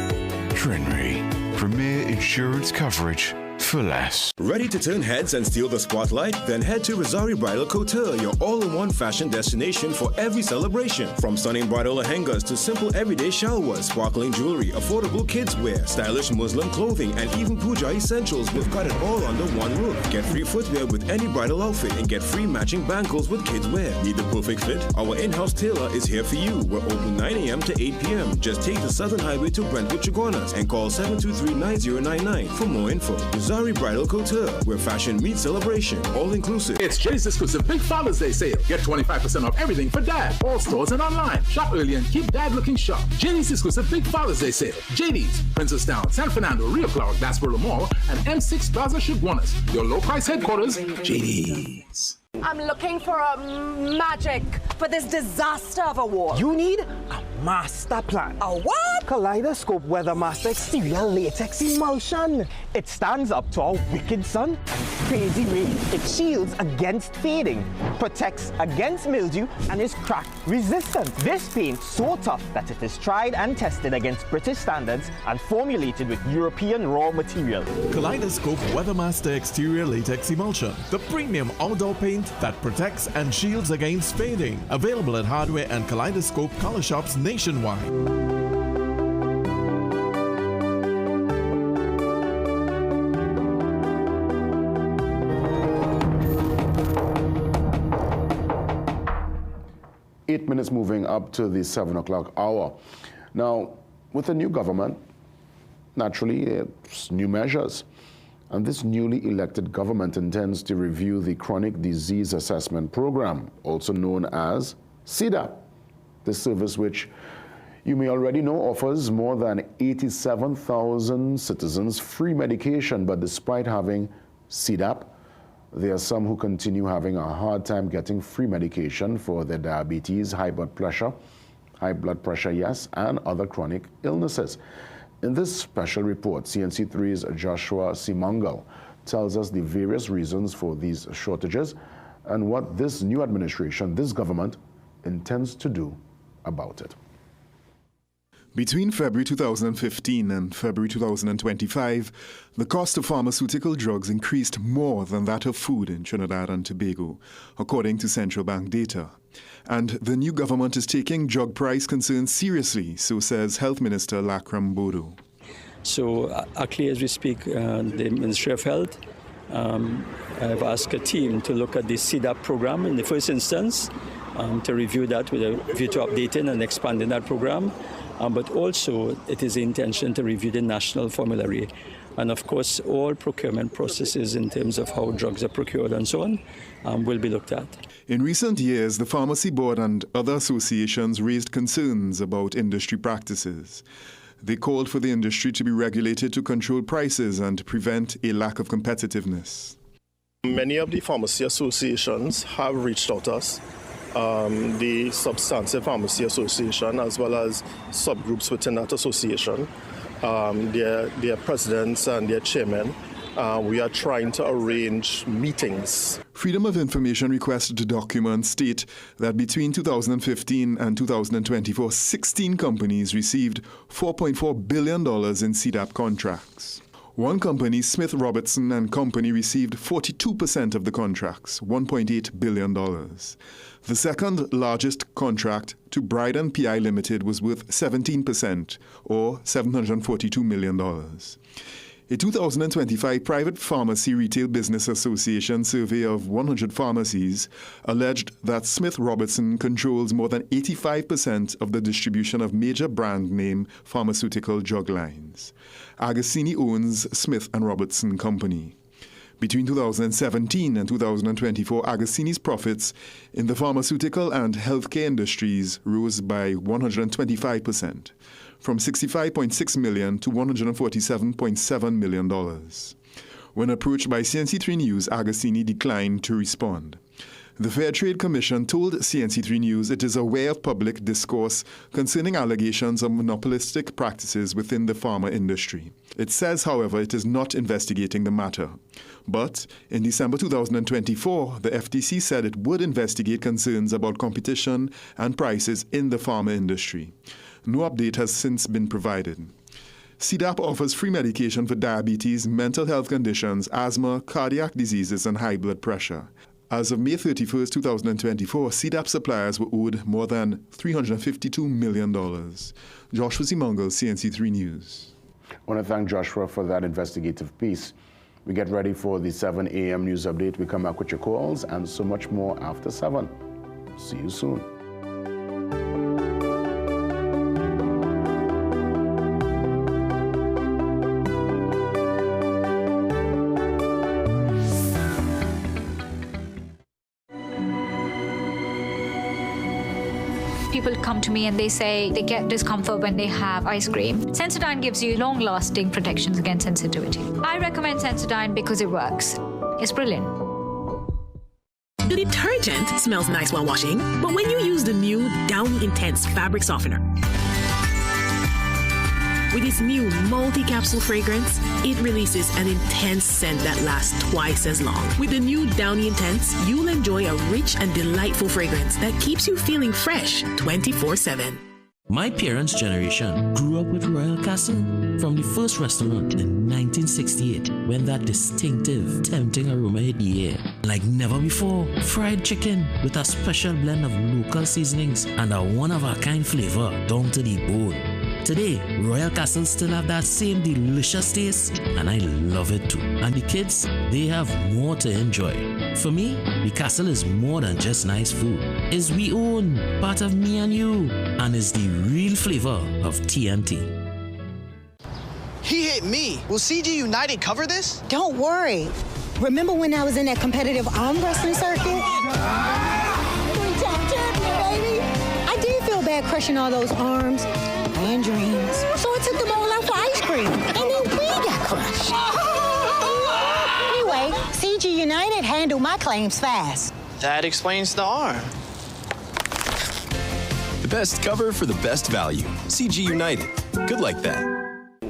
Trinry, premier insurance coverage for less. Ready to turn heads and steal the spotlight? Then head to Rosario Bridal Couture, your all-in-one fashion destination for every celebration. From stunning bridal lehengas to simple everyday showers, sparkling jewelry, affordable kids wear, stylish Muslim clothing, and even puja essentials, we've got it all under one roof. Get free footwear with any bridal outfit and get free matching bangles with kids wear. Need the perfect fit? Our in-house tailor is here for you. We're open 9 a.m. to 8 p.m. Just take the Southern Highway to Brentwood, Chaguanas and call 723-9099 for more info. Rosario Bridal Couture, where fashion meets celebration, all inclusive. It's Jenny's exclusive Big Father's Day sale. Get 25% off everything for Dad. All stores and online. Shop early and keep Dad looking sharp. Jenny's exclusive Big Father's Day sale. JD's, Princesstown, San Fernando, Rio Claro, Gasparilla Mall, and M6 Plaza Chaguanas. Your low price headquarters, JD's. I'm looking for a magic for this disaster of a war. You need a master plan. A what? Kaleidoscope Weathermaster Exterior Latex Emulsion. It stands up to our wicked sun and crazy rain. It shields against fading, protects against mildew, and is crack resistant. This paint so tough that it is tried and tested against British standards and formulated with European raw material. Kaleidoscope Weathermaster Exterior Latex Emulsion, the premium outdoor paint that protects and shields against fading. Available at hardware and Kaleidoscope color shops nationwide. Eight minutes moving up to the 7 o'clock hour. Now, with the new government, naturally, it's new measures. And this newly elected government intends to review the Chronic Disease Assessment Program, also known as CDAP. This service, which you may already know, offers more than 87,000 citizens free medication. But despite having CDAP, there are some who continue having a hard time getting free medication for their diabetes, high blood pressure, yes, and other chronic illnesses. In this special report, CNC3's Joshua Simangal tells us the various reasons for these shortages and what this new administration, this government, intends to do about it. Between February 2015 and February 2025, the cost of pharmaceutical drugs increased more than that of food in Trinidad and Tobago, according to central bank data. And the new government is taking drug price concerns seriously, so says Health Minister Lakram Bodo. So actually, as we speak, the Ministry of Health, I've asked a team to look at the CDAP program in the first instance, to review that with a view to updating and expanding that program. But also, it is the intention to review the national formulary And of course, all procurement processes in terms of how drugs are procured and so on will be looked at. In recent years, the Pharmacy Board and other associations raised concerns about industry practices. They called for the industry to be regulated to control prices and prevent a lack of competitiveness. Many of the pharmacy associations have reached out to us. The Substantive Pharmacy Association, as well as subgroups within that association, their presidents and their chairmen. We are trying to arrange meetings. Freedom of Information requested documents state that between 2015 and 2024, 16 companies received $4.4 billion in CDAP contracts. One company, Smith Robertson and Company, received 42% of the contracts, $1.8 billion. The second largest contract to Bride & PI Limited was worth 17%, or $742 million. A 2025 Private Pharmacy Retail Business Association survey of 100 pharmacies alleged that Smith Robertson controls more than 85% of the distribution of major brand name pharmaceutical drug lines. Agassini owns Smith & Robertson Company. Between 2017 and 2024, Agassini's profits in the pharmaceutical and healthcare industries rose by 125%. From $65.6 million to $147.7 million. When approached by CNC3 News, Agassini declined to respond. The Fair Trade Commission told CNC3 News it is aware of public discourse concerning allegations of monopolistic practices within the pharma industry. It says, however, it is not investigating the matter. But in December 2024, the FTC said it would investigate concerns about competition and prices in the pharma industry. No update has since been provided. CDAP offers free medication for diabetes, mental health conditions, asthma, cardiac diseases, and high blood pressure. As of May 31, 2024, CDAP suppliers were owed more than $352 million. Joshua Zimongal, CNC3 News. I want to thank Joshua for that investigative piece. We get ready for the 7 a.m. news update. We come back with your calls and so much more after 7. See you soon. People come to me and they say they get discomfort when they have ice cream. Sensodyne gives you long-lasting protections against sensitivity. I recommend Sensodyne because it works. It's brilliant. The detergent smells nice while washing, but when you use the new Downy Intense fabric softener, with its new multi-capsule fragrance, it releases an intense scent that lasts twice as long. With the new Downy Intense, you'll enjoy a rich and delightful fragrance that keeps you feeling fresh 24/7. My parents' generation grew up with Royal Castle from the first restaurant in 1968 when that distinctive, tempting aroma hit the air. Like never before, fried chicken with a special blend of local seasonings and a one-of-a-kind flavor down to the bone. Today, Royal Castle still have that same delicious taste, and I love it too. And the kids, they have more to enjoy. For me, the Castle is more than just nice food. It's we own, part of me and you, and is the real flavor of TNT. He hit me. Will CG United cover this? Don't worry. Remember when I was in that competitive arm wrestling circuit? 3-time champion, baby. I did feel bad crushing all those arms and dreams. So I took them all out for ice cream. And then we got crushed. Anyway, CG United handled my claims fast. That explains the arm. The best cover for the best value. CG United. Good like that.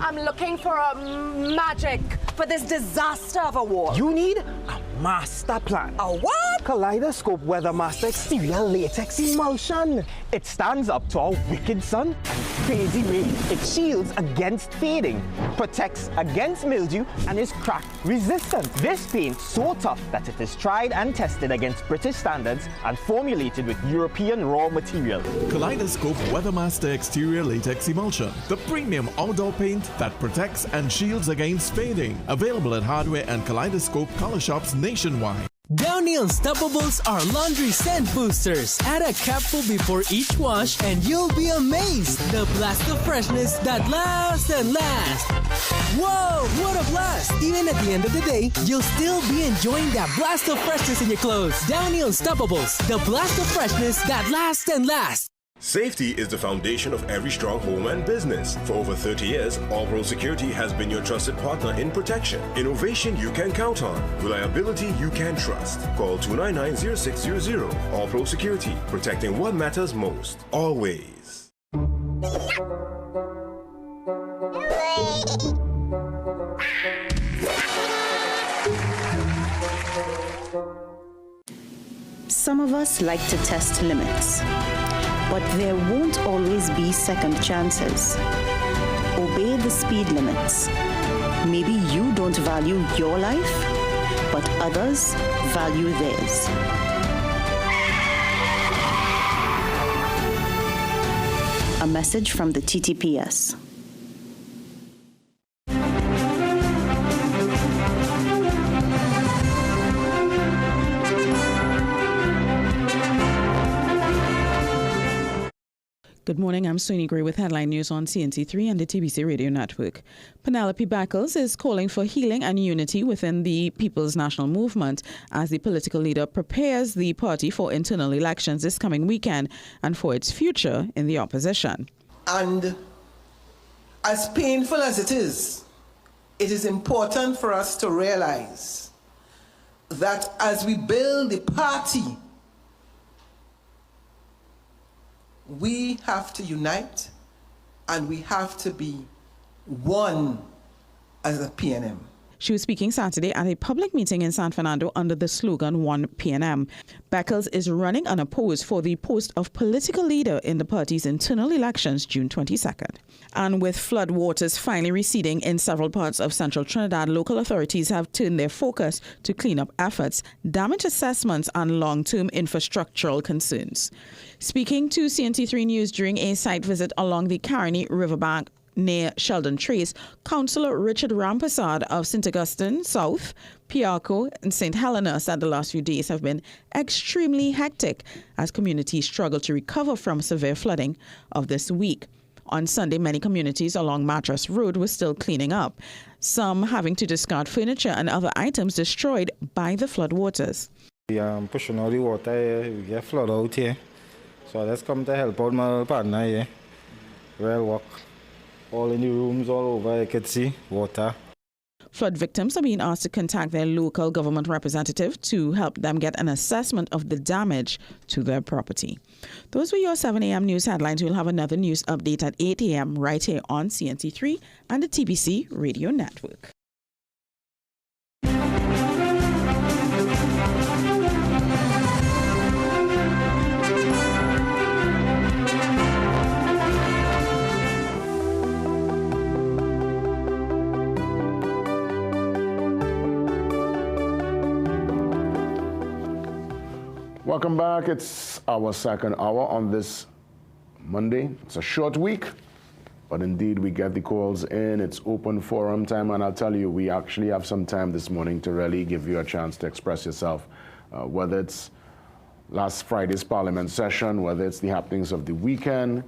I'm looking for a magic for this disaster of a war. You need a master plan. A what? Kaleidoscope Weathermaster Exterior Latex Emulsion. It stands up to our wicked sun and crazy rain. It shields against fading, protects against mildew, and is crack resistant. This paint so tough that it is tried and tested against British standards and formulated with European raw material. Kaleidoscope Weathermaster Exterior Latex Emulsion, the premium outdoor paint that protects and shields against fading. Available at hardware and Kaleidoscope color shops nationwide. Downy Unstoppables are laundry scent boosters. Add a capful before each wash and you'll be amazed. The blast of freshness that lasts and lasts. Whoa, what a blast! Even at the end of the day, you'll still be enjoying that blast of freshness in your clothes. Downy Unstoppables, the blast of freshness that lasts and lasts. Safety is the foundation of every strong home and business. For over 30 years, All Pro Security has been your trusted partner in protection. Innovation you can count on. Reliability you can trust. Call 299-0600. All Pro Security, protecting what matters most. Always. Some of us like to test limits. But there won't always be second chances. Obey the speed limits. Maybe you don't value your life, but others value theirs. A message from the TTPS. Good morning, I'm Soini Gray with headline news on CNC3 and the TBC Radio Network. Penelope Beckles is calling for healing and unity within the People's National Movement as the political leader prepares the party for internal elections this coming weekend and for its future in the opposition. And as painful as it is important for us to realize that as we build the party, we have to unite and we have to be one as a PNM. She was speaking Saturday at a public meeting in San Fernando under the slogan One PNM. Beckles is running unopposed for the post of political leader in the party's internal elections June 22nd. And with flood waters finally receding in several parts of central Trinidad, local authorities have turned their focus to cleanup efforts, damage assessments and long-term infrastructural concerns. Speaking to CNC3 News during a site visit along the Caroni riverbank near Sheldon Trace, Councillor Richard Rampasad of St. Augustine South, Piarco and St. Helena said the last few days have been extremely hectic as communities struggle to recover from severe flooding of this week. On Sunday, many communities along Mattress Road were still cleaning up, some having to discard furniture and other items destroyed by the floodwaters. We are pushing all the water here, we get flood out here. So let's come to help out my partner here. Real work. All in the rooms, all over, you can see water. Flood victims are being asked to contact their local government representative to help them get an assessment of the damage to their property. Those were your 7 a.m. news headlines. We'll have another news update at 8 a.m. right here on CNC3 and the TBC Radio Network. Welcome back. It's our second hour on this Monday. It's a short week, but indeed we get the calls in. It's open forum time, and I'll tell you, we actually have some time this morning to really give you a chance to express yourself, whether it's last Friday's Parliament session, whether it's the happenings of the weekend,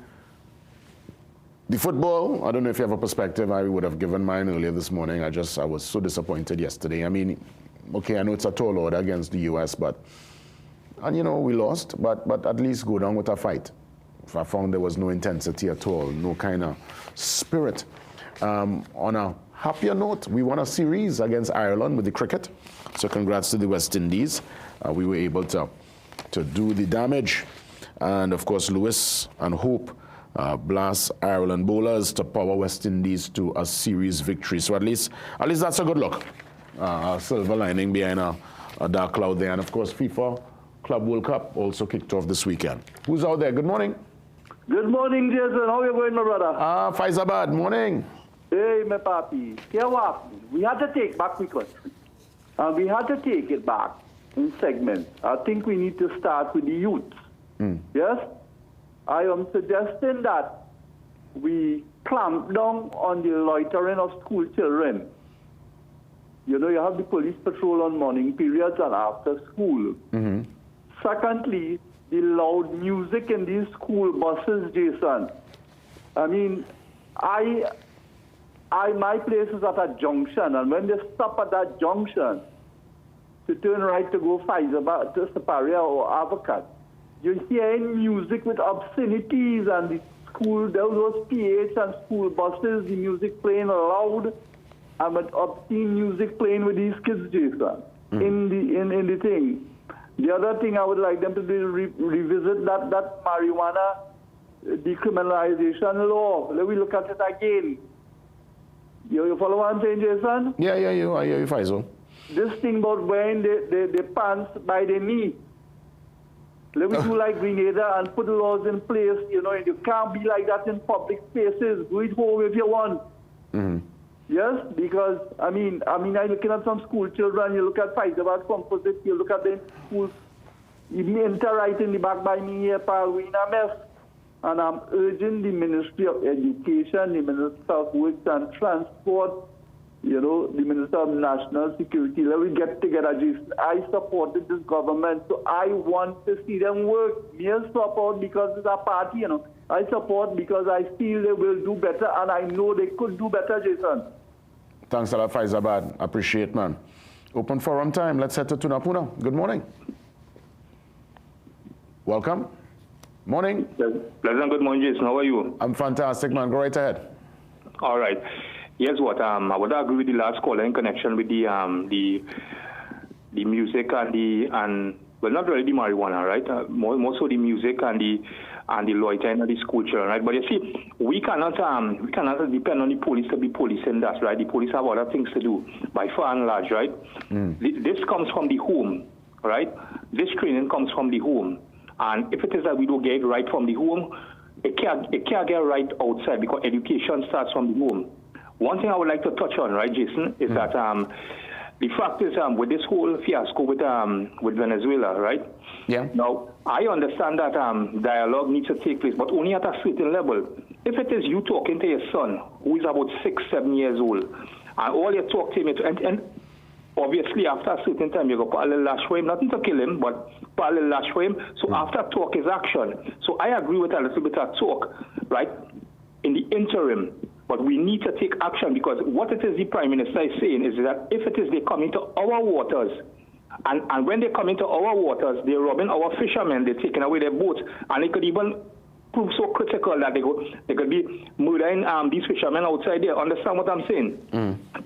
the football. I don't know if you have a perspective. I would have given mine earlier this morning. I was so disappointed yesterday. I mean, okay, I know it's a tall order against the U.S., and you know, we lost, but at least go down with a fight. If I found there was no intensity at all, no kind of spirit. On a happier note, we won a series against Ireland with the cricket. So congrats to the West Indies. We were able to do the damage. And of course, Lewis and Hope blast Ireland bowlers to power West Indies to a series victory. So at least that's a good look. A silver lining behind a dark cloud there. And of course, FIFA Club World Cup also kicked off this weekend. Who's out there? Good morning. Good morning, Jason. How are you going, my brother? Faizabad. Morning. Hey, my papi. Here what? We had to take back because we had to take it back in segments. I think we need to start with the youth. Yes? I am suggesting that we clamp down on the loitering of school children. You know, you have the police patrol on morning periods and after school. Secondly, the loud music in these school buses, Jason. I mean, my place is at a junction, and when they stop at that junction to turn right to go Pfizer to Saparia or Avocat, you're hearing music with obscenities, and the school, those PH and school buses, the music playing loud, and with obscene music playing with these kids, Jason, in the thing. The other thing I would like them to do is revisit that marijuana decriminalization law. Let me look at it again. You follow what I'm saying, Jason? Yeah, I hear you, Faisal. This thing about wearing the pants by the knee. Let me do like Grenada and put laws in place. You know, you can't be like that in public spaces. Do it home if you want. Yes, because I'm looking at some school children. You look at Pfizer composite. You look at them in schools. You enter right in the back by me here, pal. We in a mess. And I'm urging the Ministry of Education, the Minister of Works and Transport, you know, the Minister of National Security. Let me get together, Jason. I supported this government, so I want to see them work. Me support because it's a party, you know. I support because I feel they will do better, and I know they could do better, Jason. Thanks a lot, Faizabad. Appreciate, man. Open forum time. Let's head to Tunapuna. Good morning. Welcome. Morning. Pleasant good morning, Jason. How are you? I'm fantastic, man. Go right ahead. All right. Here's what I would agree with the last caller in connection with the music and well, not really the marijuana, right? More so the music and the loitering of the school children, right? But you see, we cannot depend on the police to be policing that, right? The police have other things to do, by far and large, right? This comes from the home, right? This training comes from the home. And if it is that we don't get it right from the home, it can't get right outside because education starts from the home. One thing I would like to touch on, right, Jason, is that the fact is with this whole fiasco with Venezuela, right? Yeah. Now, I understand that dialogue needs to take place, but only at a certain level. If it is you talking to your son, who is about 6-7 years old, and all you talk to him, and obviously, after a certain time, you go put a little lash for him, nothing to kill him, but put a little lash for him. So after talk is action. So I agree with a little bit of talk, right, in the interim. But we need to take action because what it is the Prime Minister is saying is that if it is they come into our waters, and when they come into our waters, they're robbing our fishermen, they're taking away their boats, and it could even prove so critical that they could be murdering these fishermen outside there. Understand what I'm saying?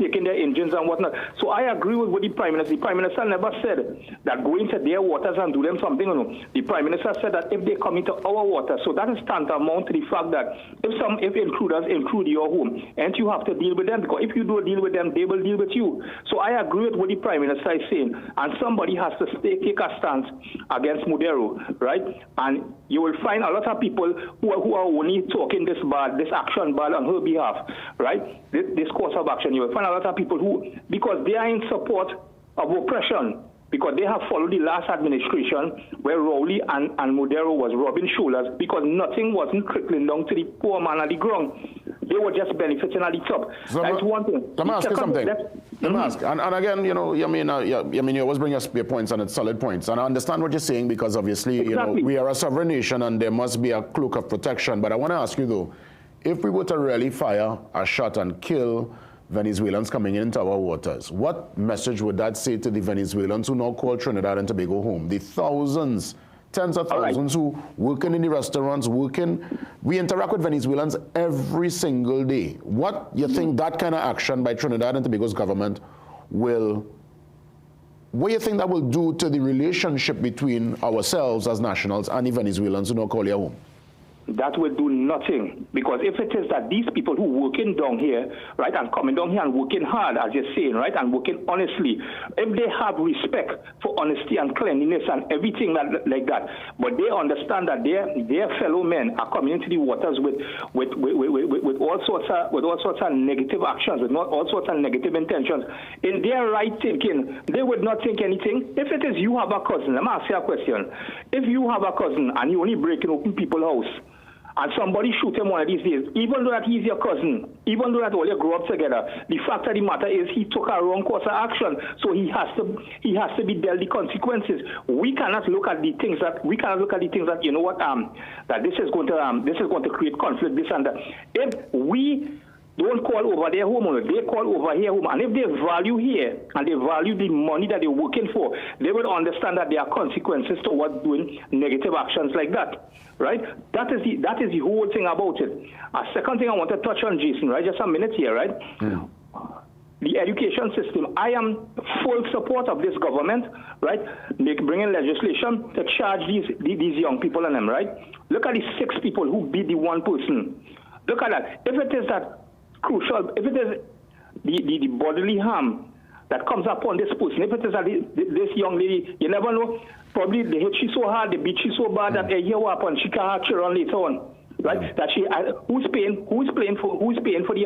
Taking their engines and whatnot. So I agree with what the Prime Minister. The Prime Minister never said that go into their waters and do them something. No. The Prime Minister said that if they come into our waters, so that is tantamount to the fact that if intruders intrude your home, and you have to deal with them, because if you don't deal with them, they will deal with you. So I agree with what the Prime Minister is saying, and somebody has to take a stance against Modero, right? And you will find a lot of people who are only talking this action bad on her behalf, right? This course of action. You will find a lot of people who, because they are in support of oppression, because they have followed the last administration where Rowley and Modero was rubbing shoulders because nothing wasn't trickling down to the poor man at the ground. They were just benefiting at the top. So that's one thing. Let me ask you something. Let me ask. And again, you know, you always bring us your points and it's solid points. And I understand what you're saying because obviously, you know, we are a sovereign nation and there must be a cloak of protection. But I want to ask you though, if we were to really fire a shot and kill Venezuelans coming into our waters, what message would that say to the Venezuelans who now call Trinidad and Tobago home? The thousands, tens of thousands who working in the restaurants, we interact with Venezuelans every single day. What you think that kind of action by Trinidad and Tobago's government what do you think that will do to the relationship between ourselves as nationals and the Venezuelans who now call your home? That will do nothing, because if it is that these people who working down here, right, and coming down here and working hard, as you're saying, right, and working honestly, if they have respect for honesty and cleanliness and everything like that, but they understand that their fellow men are coming into the waters with all sorts of negative actions, with all sorts of negative intentions, in their right thinking, they would not think anything. If it is you have a cousin, let me ask you a question. If you have a cousin and you only breaking open people's house, and somebody shoot him one of these days, even though that he's your cousin, even though that all you grew up together, the fact of the matter is he took a wrong course of action, so he has to be dealt the consequences. We cannot look at the things that you know what that this is going to create conflict, this and that. If we don't call over their homeowner, they call over here home. And if they value here and they value the money that they're working for, they will understand that there are consequences towards doing negative actions like that. Right? That is the whole thing about it. A second thing I want to touch on, Jason, right? Just a minute here, right? Mm. The education system. I am full support of this government, right? Bringing legislation to charge these young people and them, right? Look at the 6 people who beat the one person. Look at that. If it is that crucial, if it is the bodily harm that comes upon this person, if it is that this young lady, you never know, probably they hit she so hard, they beat she so bad that they hear what happened, she can't have children later on. Right? That who's paying for the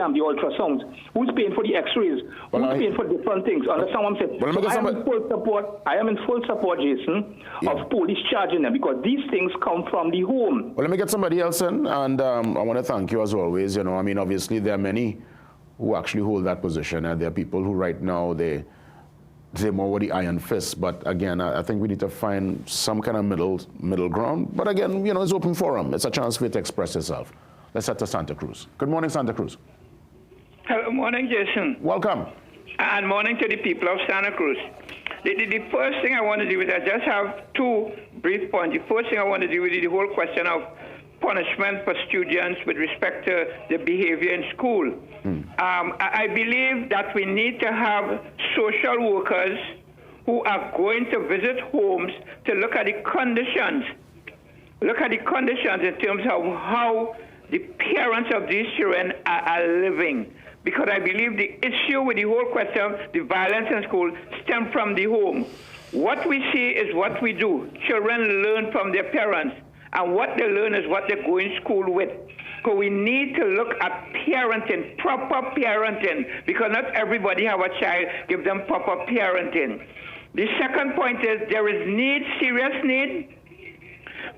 ultrasounds? Who's paying for the X-rays? Who's paying for different things? Understand what I'm saying? So I am in full support, Jason, of police charging them, because these things come from the home. Well, let me get somebody else in, and I want to thank you as always. You know, I mean, obviously there are many who actually hold that position, and there are people who right now they more with the iron fist, but again, I think we need to find some kind of middle ground. But again, you know, it's open forum. It's a chance for you to express yourself. Let's head to Santa Cruz. Good morning, Santa Cruz. Hello, morning, Jason. Welcome. And morning to the people of Santa Cruz. The first thing I want to do is I just have 2 brief points. The first thing I want to do is the whole question of punishment for students with respect to the behavior in school. I believe that we need to have social workers who are going to visit homes to look at the conditions. Look at the conditions in terms of how the parents of these children are living. Because I believe the issue with the whole question of the violence in school stems from the home. What we see is what we do. Children learn from their parents. And what they learn is what they go in school with. So we need to look at parenting, proper parenting, because not everybody have a child, give them proper parenting. The second point is there is serious need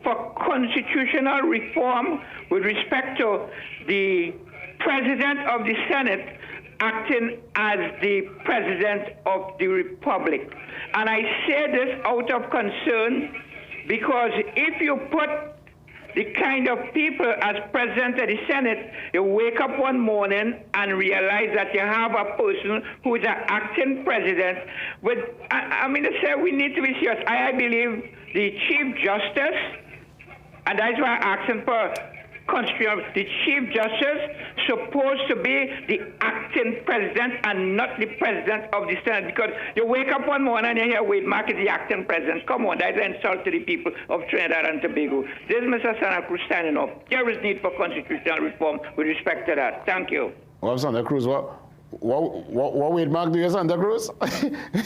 for constitutional reform with respect to the President of the Senate acting as the President of the Republic. And I say this out of concern, because if you put the kind of people as president of the Senate, you wake up one morning and realize that you have a person who is an acting president. I mean, to say we need to be serious. I believe the Chief Justice, and that's why I'm asking for constitution, the Chief Justice supposed to be the acting president and not the president of the Senate, because you wake up one morning and you hear Wade Mark is the acting president. Come on, that's an insult to the people of Trinidad and Tobago. This is Mr. Santa Cruz standing up. There is need for constitutional reform with respect to that. Thank you. Well, Santa Cruz, what Wade Mark do Santa Cruz?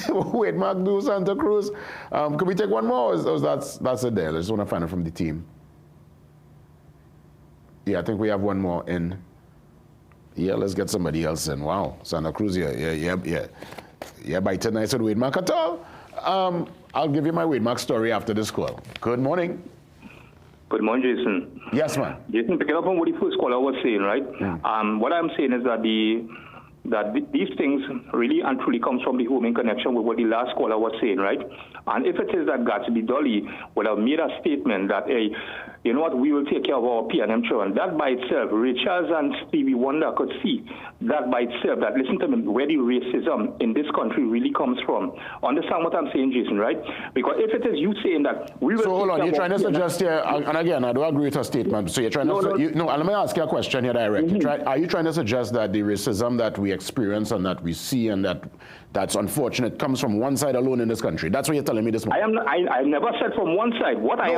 Wade Mark do Santa Cruz? Could we take one more? Or that's it there? I just want to find it from the team. Yeah, I think we have one more in. Yeah, let's get somebody else in. Wow, Santa Cruz, yeah, by tonight with Wade Mark at all. I'll give you my Wade Mark story after this call. Good morning. Good morning, Jason. Yes, ma'am. Jason, picking up on what the first caller was saying, right? What I'm saying is that these things really and truly comes from the home in connection with what the last caller was saying, right? And if it is that Gatsby Dolly would have made a statement that, hey, you know what, we will take care of our P&M children, that by itself, Richards and Stevie Wonder could see that by itself, that listen to me, where the racism in this country really comes from. Understand what I'm saying, Jason, right? Because if it is you saying that we will... So hold on, you're trying to suggest here, and again, I do agree with her statement, so you're trying let me ask you a question here directly. Are you trying to suggest that the racism that we experience and that we see and that's unfortunate comes from one side alone in this country? That's what you're telling me this morning. I never said from one side.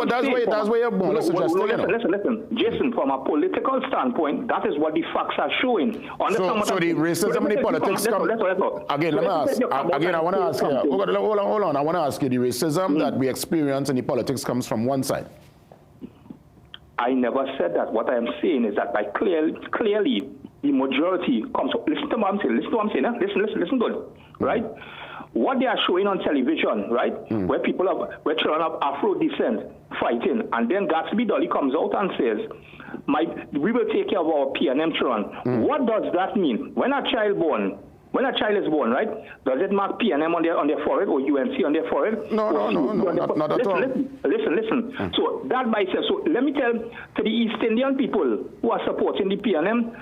That's where you're born. Listen, Jason, from a political standpoint, that is what the facts are showing. So the racism and the politics come... Again, let me ask. Again, I want to ask you. Hold on. I want to ask you, the racism that we experience and the politics comes from one side. I never said that. What I am saying is that by clearly the majority comes... Listen to what I'm saying. Listen to it. Right? what they are showing on television, right, where children of Afro descent fighting, and then Gatsby Dolly comes out and says, we will take care of our P&M children. What does that mean? When a child is born, right, does it mark P&M on their forehead or UNC on their forehead? No, not at all. Listen. So that by itself, so let me tell to the East Indian people who are supporting the P&M,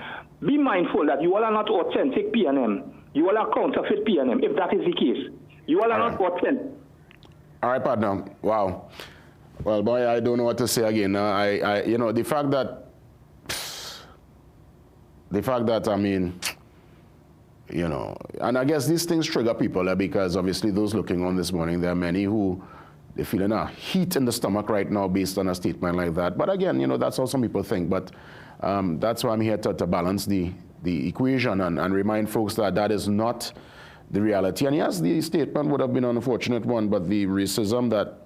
be mindful that you all are not authentic P&M. You all are counterfeit P&M, if that is the case. You all are not authentic. All right, partner. Wow. Well, boy, I don't know what to say again. The fact that, I mean, and I guess these things trigger people because obviously those looking on this morning, there are many who they're feeling a heat in the stomach right now based on a statement like that. But again, that's how some people think. But that's why I'm here to balance the equation and remind folks that is not the reality. And yes, the statement would have been an unfortunate one, but the racism that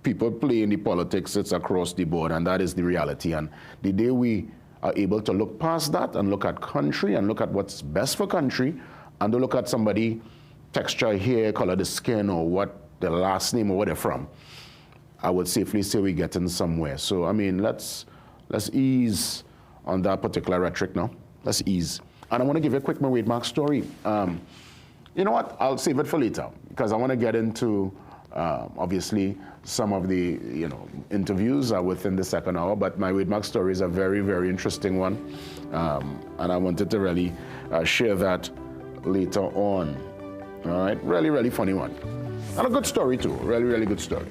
people play in the politics, it's across the board, and that is the reality. And the day we are able to look past that and look at country and look at what's best for country and to look at somebody texture, hair, color, the skin, or what their last name or where they're from, I would safely say we're getting somewhere. So, I mean, let's ease on that particular rhetoric now. Let's ease. And I want to give you a quick Wade Mark story. You know what? I'll save it for later because I want to get into, obviously, some of the interviews are within the second hour, but my Wade Mark story is a very, very interesting one. And I wanted to really share that later on. All right? Really, really funny one. And a good story, too. Really, really good story.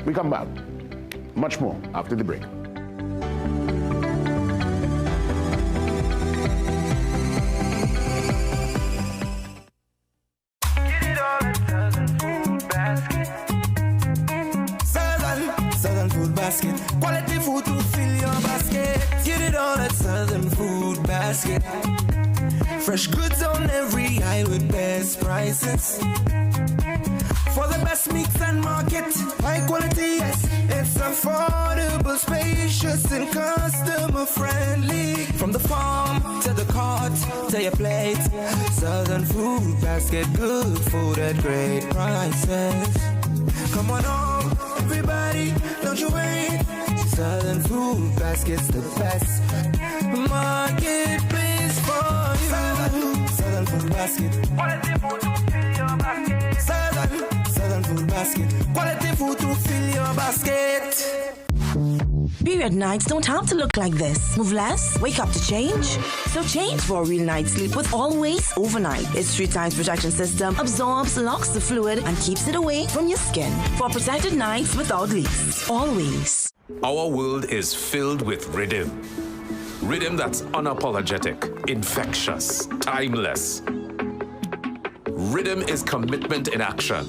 We come back. Much more after the break. Quality food to fill your basket. Get it all at Southern Food Basket. Fresh goods on every aisle with best prices. For the best mix and market, high quality, yes. It's affordable, spacious, and customer friendly. From the farm to the cart to your plate. Southern Food Basket, good food at great prices. Come on home, everybody, don't you wait. Southern Food Basket's the best marketplace for you. Southern Food Basket. Quality food to fill your basket. Southern Food Basket. Quality food to fill your basket. Period nights don't have to look like this. Move less, wake up to change. So change for a real night's sleep with Always Overnight. Its 3 times protection system absorbs, locks the fluid, and keeps it away from your skin. For protected nights without leaks. Always. Our world is filled with rhythm. Rhythm that's unapologetic, infectious, timeless. Rhythm is commitment in action.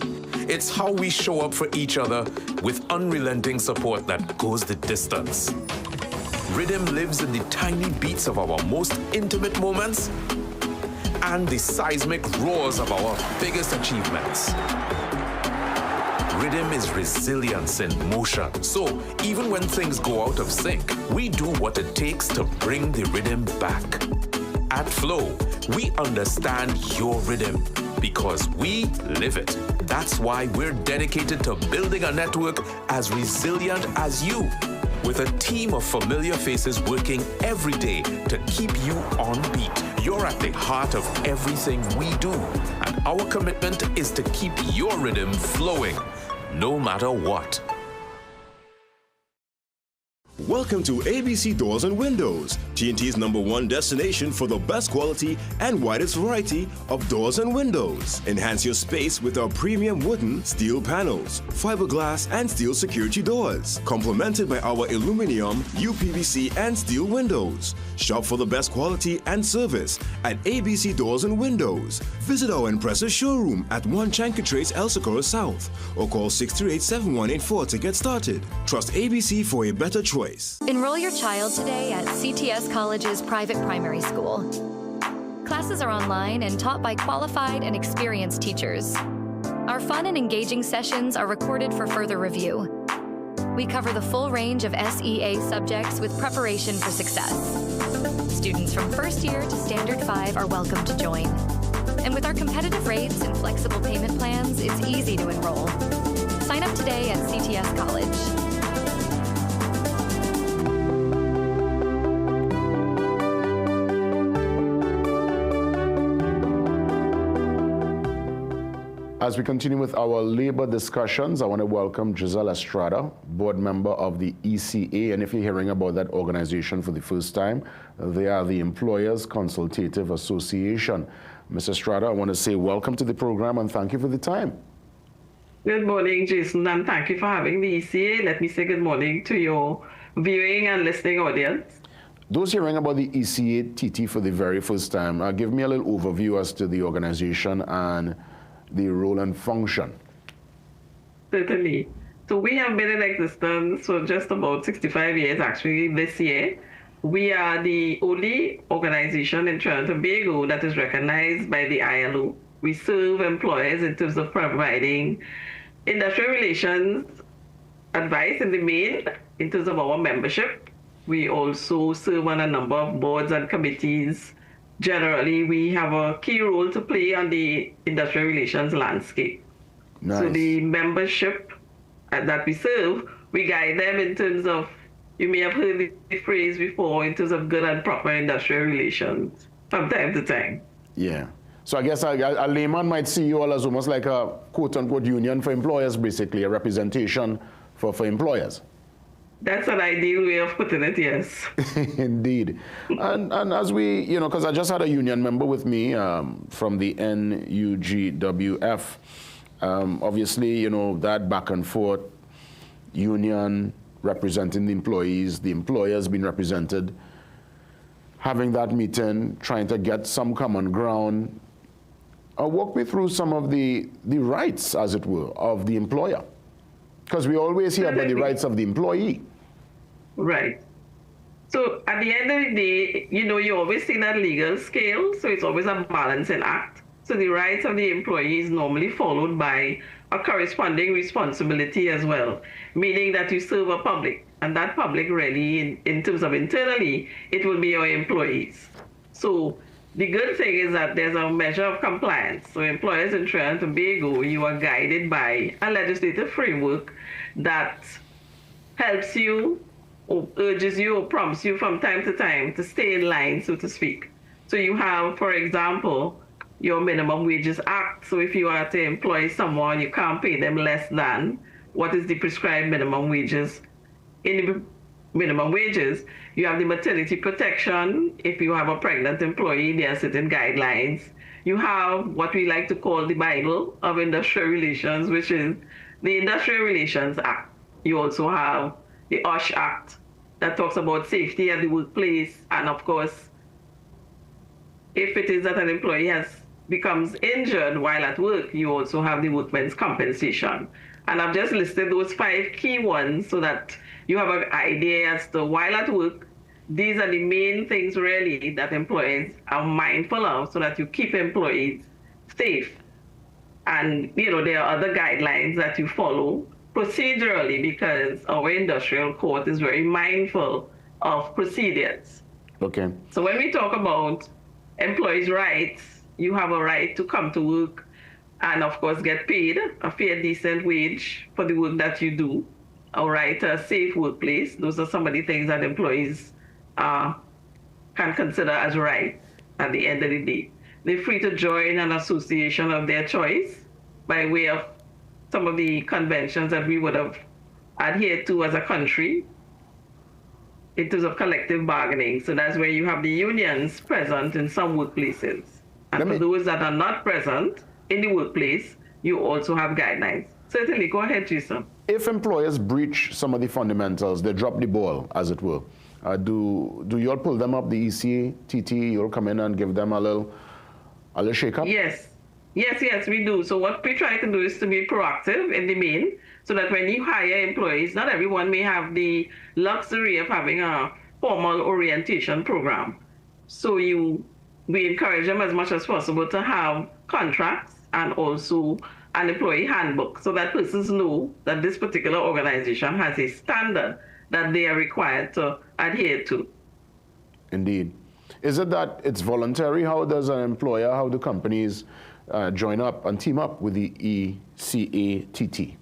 It's how we show up for each other with unrelenting support that goes the distance. Rhythm lives in the tiny beats of our most intimate moments and the seismic roars of our biggest achievements. Rhythm is resilience in motion. So even when things go out of sync, we do what it takes to bring the rhythm back. At Flow, we understand your rhythm because we live it. That's why we're dedicated to building a network as resilient as you, with a team of familiar faces working every day to keep you on beat. You're at the heart of everything we do, and our commitment is to keep your rhythm flowing, no matter what. Welcome to ABC Doors and Windows, TNT's #1 destination for the best quality and widest variety of doors and windows. Enhance your space with our premium wooden, steel panels, fiberglass, and steel security doors, complemented by our aluminum, UPVC, and steel windows. Shop for the best quality and service at ABC Doors and Windows. Visit our impressive showroom at 1 Chancatrace, El Socorro South, or call 638-7184 to get started. Trust ABC for a better choice. Enroll your child today at CTS College's private primary school. Classes are online and taught by qualified and experienced teachers. Our fun and engaging sessions are recorded for further review. We cover the full range of SEA subjects with preparation for success. Students from first year to Standard 5 are welcome to join. And with our competitive rates and flexible payment plans, it's easy to enroll. Sign up today at CTS College. As we continue with our labor discussions, I want to welcome Giselle Estrada, board member of the ECA. And if you're hearing about that organization for the first time, they are the Employers Consultative Association. Ms. Estrada, I want to say welcome to the program and thank you for the time. Good morning, Jason, and thank you for having the ECA. Let me say good morning to your viewing and listening audience. Those hearing about the ECA TT for the very first time, give me a little overview as to the organization and the role and function. Certainly. So we have been in existence for just about 65 years, actually, this year. We are the only organization in Trinidad and Tobago that is recognized by the ILO. We serve employers in terms of providing industrial relations advice in the main, in terms of our membership. We also serve on a number of boards and committees. Generally, we have a key role to play on the industrial relations landscape. Nice. So the membership that we serve, we guide them in terms of, you may have heard the phrase before, in terms of good and proper industrial relations from time to time. Yeah. So I guess a layman might see you all as almost like a quote-unquote union for employers, basically, a representation for employers. That's an ideal way of putting it, yes. Indeed. And as we, you know, because I just had a union member with me from the NUGWF. Obviously, you know, that back and forth, union representing the employers being represented, having that meeting, trying to get some common ground. Walk me through some of the rights, as it were, of the employer. Because we always hear about the rights of the employee. Right. So at the end of the day, you know, you always see that legal scale, so it's always a balancing act. So the rights of the employee is normally followed by a corresponding responsibility as well, meaning that you serve a public, and that public really, in terms of internally, it will be your employees. So the good thing is that there's a measure of compliance. So employers in Trinidad and Tobago, you are guided by a legislative framework that helps you or urges you or prompts you from time to time to stay in line, so to speak. So you have, for example, your Minimum Wages Act. So if you are to employ someone, you can't pay them less than what is the prescribed minimum wages. In the minimum wages, you have the maternity protection. If you have a pregnant employee, there are certain guidelines. You have what we like to call the Bible of industrial relations, which is the Industrial Relations Act. You also have the OSH Act that talks about safety at the workplace. And of course, if it is that an employee becomes injured while at work, you also have the workmen's compensation. And I've just listed those 5 key ones so that you have an idea as to while at work, these are the main things really that employers are mindful of so that you keep employees safe. And, you know, there are other guidelines that you follow procedurally because our industrial court is very mindful of procedures. Okay. So when we talk about employees' rights, you have a right to come to work and, of course, get paid a fair, decent wage for the work that you do. A right to a safe workplace. Those are some of the things that employees can consider as right at the end of the day. They're free to join an association of their choice by way of some of the conventions that we would have adhered to as a country in terms of collective bargaining. So that's where you have the unions present in some workplaces. And for those that are not present in the workplace, you also have guidelines. Certainly, go ahead, Jason. If employers breach some of the fundamentals, they drop the ball, as it were, do you all pull them up, the ECA, TT, you'll come in and give them a little shake-up? Yes. Yes, we do. So what we try to do is to be proactive in the main, so that when you hire employees, not everyone may have the luxury of having a formal orientation program. So we encourage them as much as possible to have contracts and also an employee handbook so that persons know that this particular organization has a standard that they are required to adhere to. Indeed. Is it that it's voluntary? How does an employer, how do companies join up and team up with the ECATT?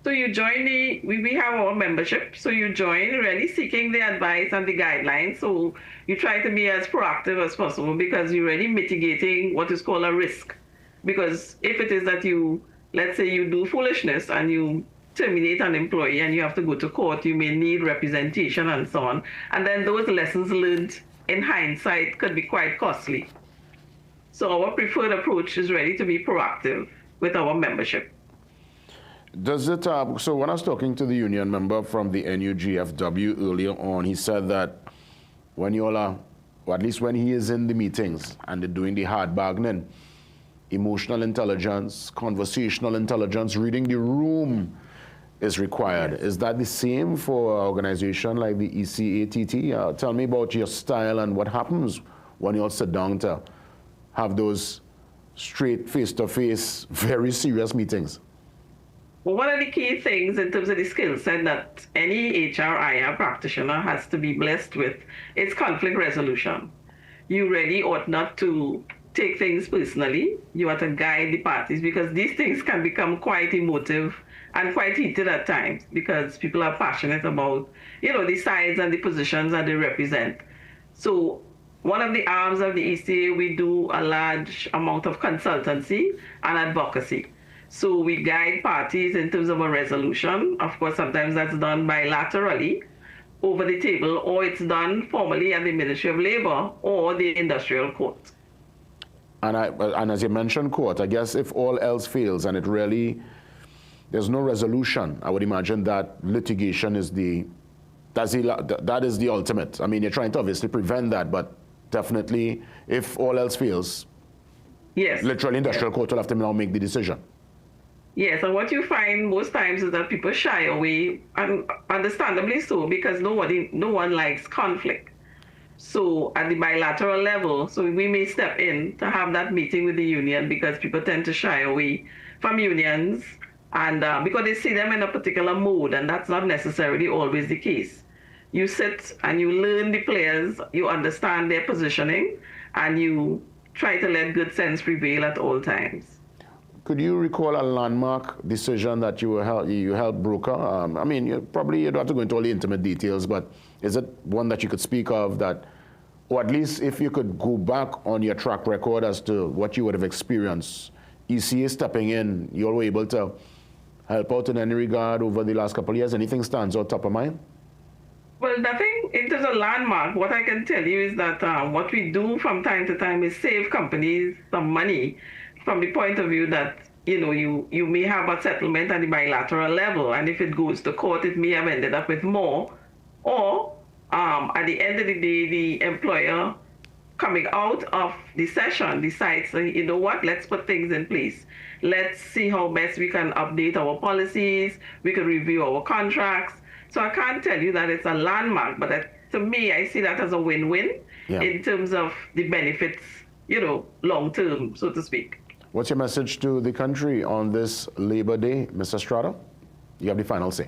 So you join we have our membership. So you join really seeking the advice and the guidelines. So you try to be as proactive as possible because you're really mitigating what is called a risk. Because if it is that let's say you do foolishness and you terminate an employee and you have to go to court, you may need representation and so on. And then those lessons learned in hindsight could be quite costly. So our preferred approach is really to be proactive with our membership. Does it, so when I was talking to the union member from the NUGFW earlier on, he said that when you all are, or at least when he is in the meetings and they're doing the hard bargaining, emotional intelligence, conversational intelligence, reading the room is required. Yes. Is that the same for an organization like the ECATT? Tell me about your style and what happens when you all sit down to have those straight face-to-face, very serious meetings. Well, one of the key things in terms of the skill set that any HRIR practitioner has to be blessed with is conflict resolution. You really ought not to take things personally. You ought to guide the parties because these things can become quite emotive and quite heated at times because people are passionate about, the sides and the positions that they represent. So one of the arms of the ECA, we do a large amount of consultancy and advocacy. So we guide parties in terms of a resolution. Of course, sometimes that's done bilaterally over the table, or it's done formally at the Ministry of Labor or the Industrial Court. And as you mentioned, court, I guess if all else fails and there's no resolution, I would imagine that litigation is that is the ultimate. I mean, you're trying to obviously prevent that, but definitely if all else fails, yes, literally Industrial Court will have to now make the decision. Yes, and what you find most times is that people shy away, and understandably so, because no one likes conflict. So at the bilateral level, so we may step in to have that meeting with the union because people tend to shy away from unions and because they see them in a particular mode, and that's not necessarily always the case. You sit and you learn the players, you understand their positioning, and you try to let good sense prevail at all times. Could you recall a landmark decision that you helped broker? I mean, you don't have to go into all the intimate details, but is it one that you could speak of that, or at least if you could go back on your track record as to what you would have experienced, ECA stepping in, you all were able to help out in any regard over the last couple of years? Anything stands out top of mind? Well, nothing in terms of landmark. What I can tell you is that what we do from time to time is save companies some money from the point of view that, you may have a settlement at the bilateral level, and if it goes to court, it may have ended up with more. Or at the end of the day, the employer coming out of the session decides, you know what, let's put things in place. Let's see how best we can update our policies, we can review our contracts. So I can't tell you that it's a landmark, but to me, I see that as a win-win in terms of the benefits, long-term, so to speak. What's your message to the country on this Labor Day, Mr. Strada? You have the final say.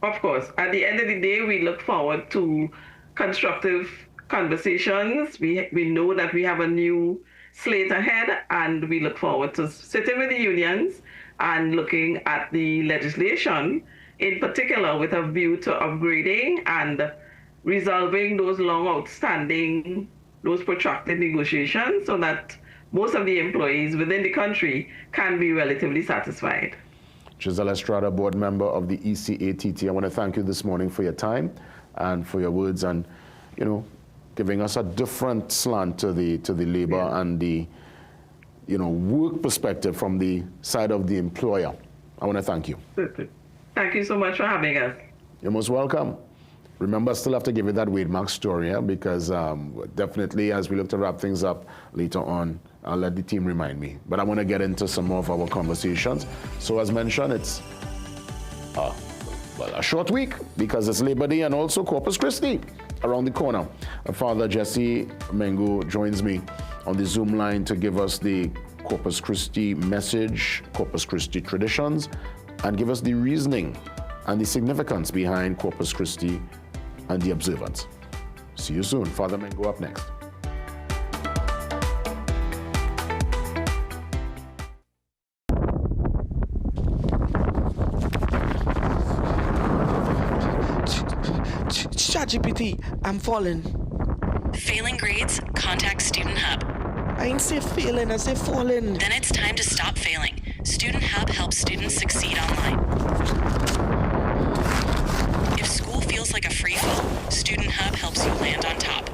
Of course, at the end of the day, we look forward to constructive conversations. We know that we have a new slate ahead, and we look forward to sitting with the unions and looking at the legislation, in particular with a view to upgrading and resolving those long outstanding, those protracted negotiations so that most of the employees within the country can be relatively satisfied. Giselle Estrada, board member of the ECATT, I want to thank you this morning for your time and for your words and, giving us a different slant to the labor and the, work perspective from the side of the employer. I want to thank you. Thank you so much for having us. You're most welcome. Remember, I still have to give you that Wade Mark story, because definitely as we look to wrap things up later on, I'll let the team remind me. But I want to get into some more of our conversations. So as mentioned, it's a short week because it's Labor Day and also Corpus Christi around the corner. Father Jesse Mengo joins me on the Zoom line to give us the Corpus Christi message, Corpus Christi traditions, and give us the reasoning and the significance behind Corpus Christi and the observance. See you soon. Father Mengo up next. ChatGPT, I'm falling. Failing grades? Contact Student Hub. I ain't say failing, I say falling. Then it's time to stop failing. Student Hub helps students succeed online. If school feels like a free fall, Student Hub helps you land on top.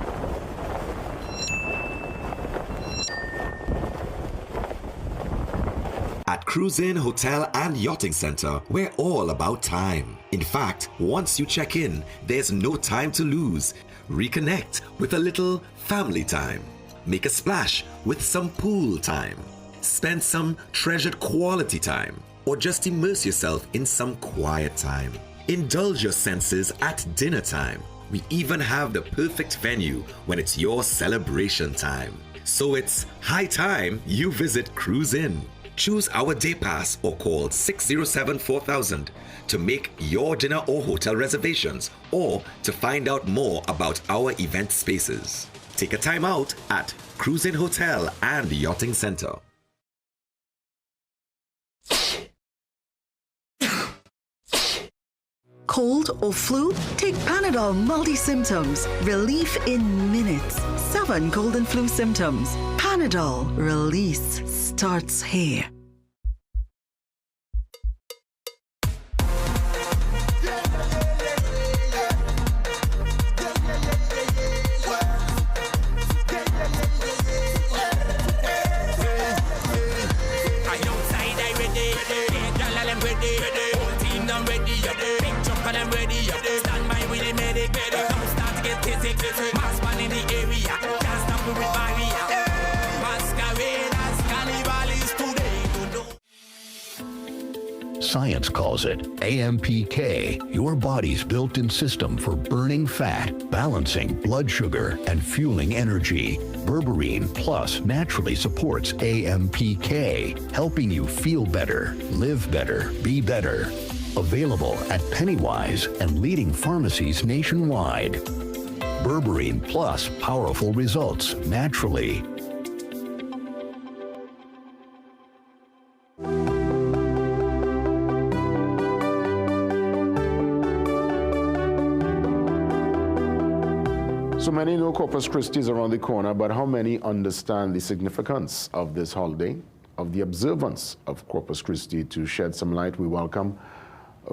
At Cruise Inn Hotel and Yachting Center, we're all about time. In fact, once you check in, there's no time to lose. Reconnect with a little family time. Make a splash with some pool time. Spend some treasured quality time. Or just immerse yourself in some quiet time. Indulge your senses at dinner time. We even have the perfect venue when it's your celebration time. So it's high time you visit Cruise Inn. Choose our day pass or call 607-4000 to make your dinner or hotel reservations or to find out more about our event spaces. Take a time out at Cruise Inn Hotel and Yachting Center. Cold or flu? Take Panadol multi-symptoms. Relief in minutes. 7 cold and flu symptoms. Panadol. Release starts here. Science calls it AMPK, your body's built-in system for burning fat, balancing blood sugar, and fueling energy. Berberine Plus naturally supports AMPK, helping you feel better, live better, be better. Available at Pennywise and leading pharmacies nationwide. Berberine Plus, powerful results naturally. So many know Corpus Christi is around the corner, but how many understand the significance of this holiday, of the observance of Corpus Christi? To shed some light, we welcome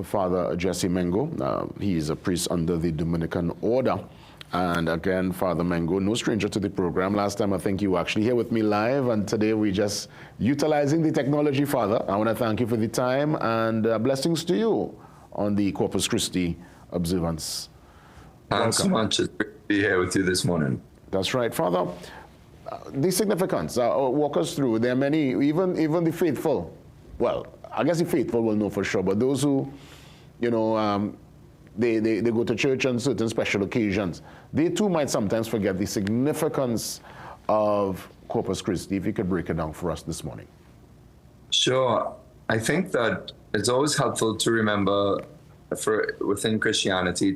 Father Jesse Mengo. He is a priest under the Dominican Order. And again, Father Mengo, no stranger to the program. Last time, I think you were actually here with me live, and today we're just utilizing the technology, Father. I want to thank you for the time, and blessings to you on the Corpus Christi observance. Thanks so much. It's great to be here with you this morning. That's right. Father, the significance, walk us through. There are many, even the faithful, well, I guess the faithful will know for sure, but those who, you know, they go to church on certain special occasions, they too might sometimes forget the significance of Corpus Christi. If you could break it down for us this morning. Sure. I think that it's always helpful to remember within Christianity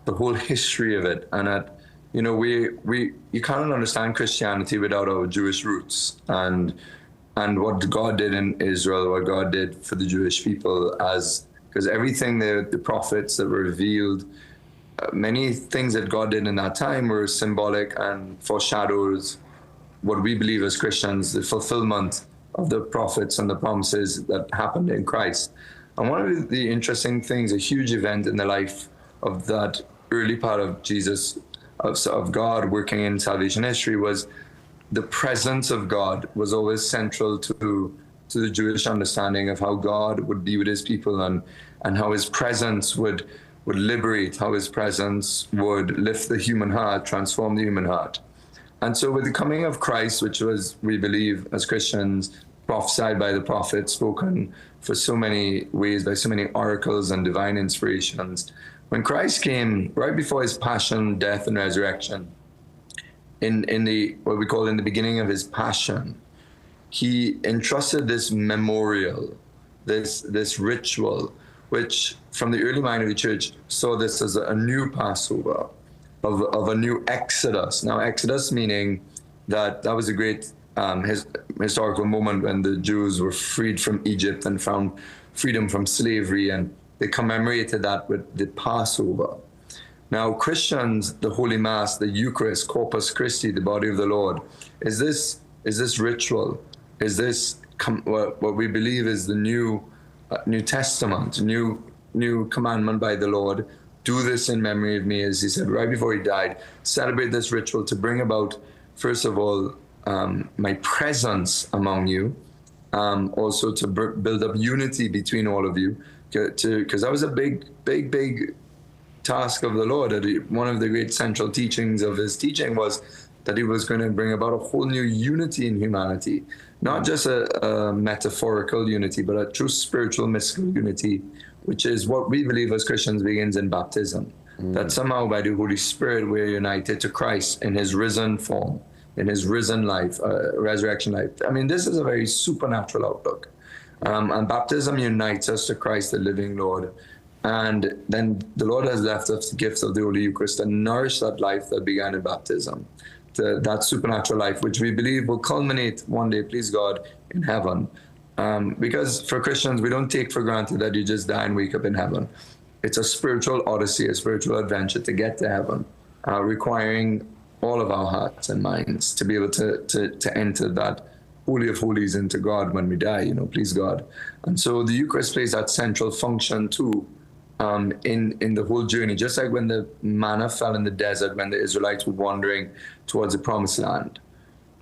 the whole history of it, and that, you know, you cannot understand Christianity without our Jewish roots and what God did in Israel, what God did for the Jewish people, because everything the prophets that were revealed, many things that God did in that time were symbolic and foreshadows what we believe as Christians, the fulfillment of the prophets and the promises that happened in Christ. And one of the interesting things, a huge event in the life of that early part of Jesus, of God working in salvation history, was the presence of God was always central to the Jewish understanding of how God would be with his people and how his presence would liberate, how his presence would lift the human heart, transform the human heart. And so with the coming of Christ, which was, we believe as Christians, prophesied by the prophets, spoken for so many ways, by so many oracles and divine inspirations, when Christ came right before his passion, death, and resurrection, in the what we call in the beginning of his passion, he entrusted this memorial, this ritual, which from the early mind of the church saw this as a new Passover, of a new exodus. Now, exodus meaning that was a great historical moment when the Jews were freed from Egypt and found freedom from slavery, and they commemorated that with the Passover. Now, Christians, the Holy Mass, the Eucharist, Corpus Christi, the body of the Lord, is this ritual? Is this what we believe is the New Testament, new commandment by the Lord? Do this in memory of me, as he said right before he died. Celebrate this ritual to bring about, first of all, my presence among you, also to build up unity between all of you, because that was a big task of the Lord. One of the great central teachings of his teaching was that he was going to bring about a whole new unity in humanity, not just a metaphorical unity, but a true spiritual, mystical unity, which is what we believe as Christians begins in baptism. That somehow by the Holy Spirit we're united to Christ in his risen form, in his risen life, resurrection life. I mean, this is a very supernatural outlook. And baptism unites us to Christ, the living Lord. And then the Lord has left us the gift of the Holy Eucharist to nourish that life that began in baptism, that supernatural life, which we believe will culminate one day, please God, in heaven. Because for Christians, we don't take for granted that you just die and wake up in heaven. It's a spiritual odyssey, a spiritual adventure to get to heaven, requiring all of our hearts and minds to be able to enter that Holy of Holies into God when we die, please God. And so the Eucharist plays that central function too, in the whole journey, just like when the manna fell in the desert, when the Israelites were wandering towards the promised land.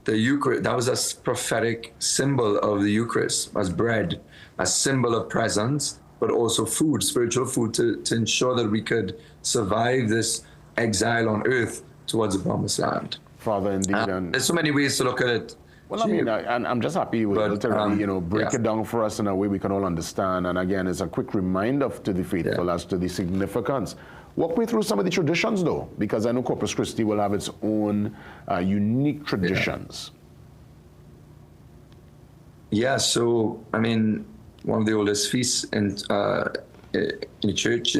The Eucharist, that was a prophetic symbol of the Eucharist as bread, a symbol of presence, but also food, spiritual food, to ensure that we could survive this exile on earth towards the promised land. Father, indeed. And there's so many ways to look at it. Well, I mean, I'm just happy you were able to break it down for us in a way we can all understand. And again, it's a quick reminder to the faithful as to the significance. Walk me through some of the traditions, though, because I know Corpus Christi will have its own unique traditions. Yeah, so, I mean, one of the oldest feasts in the church,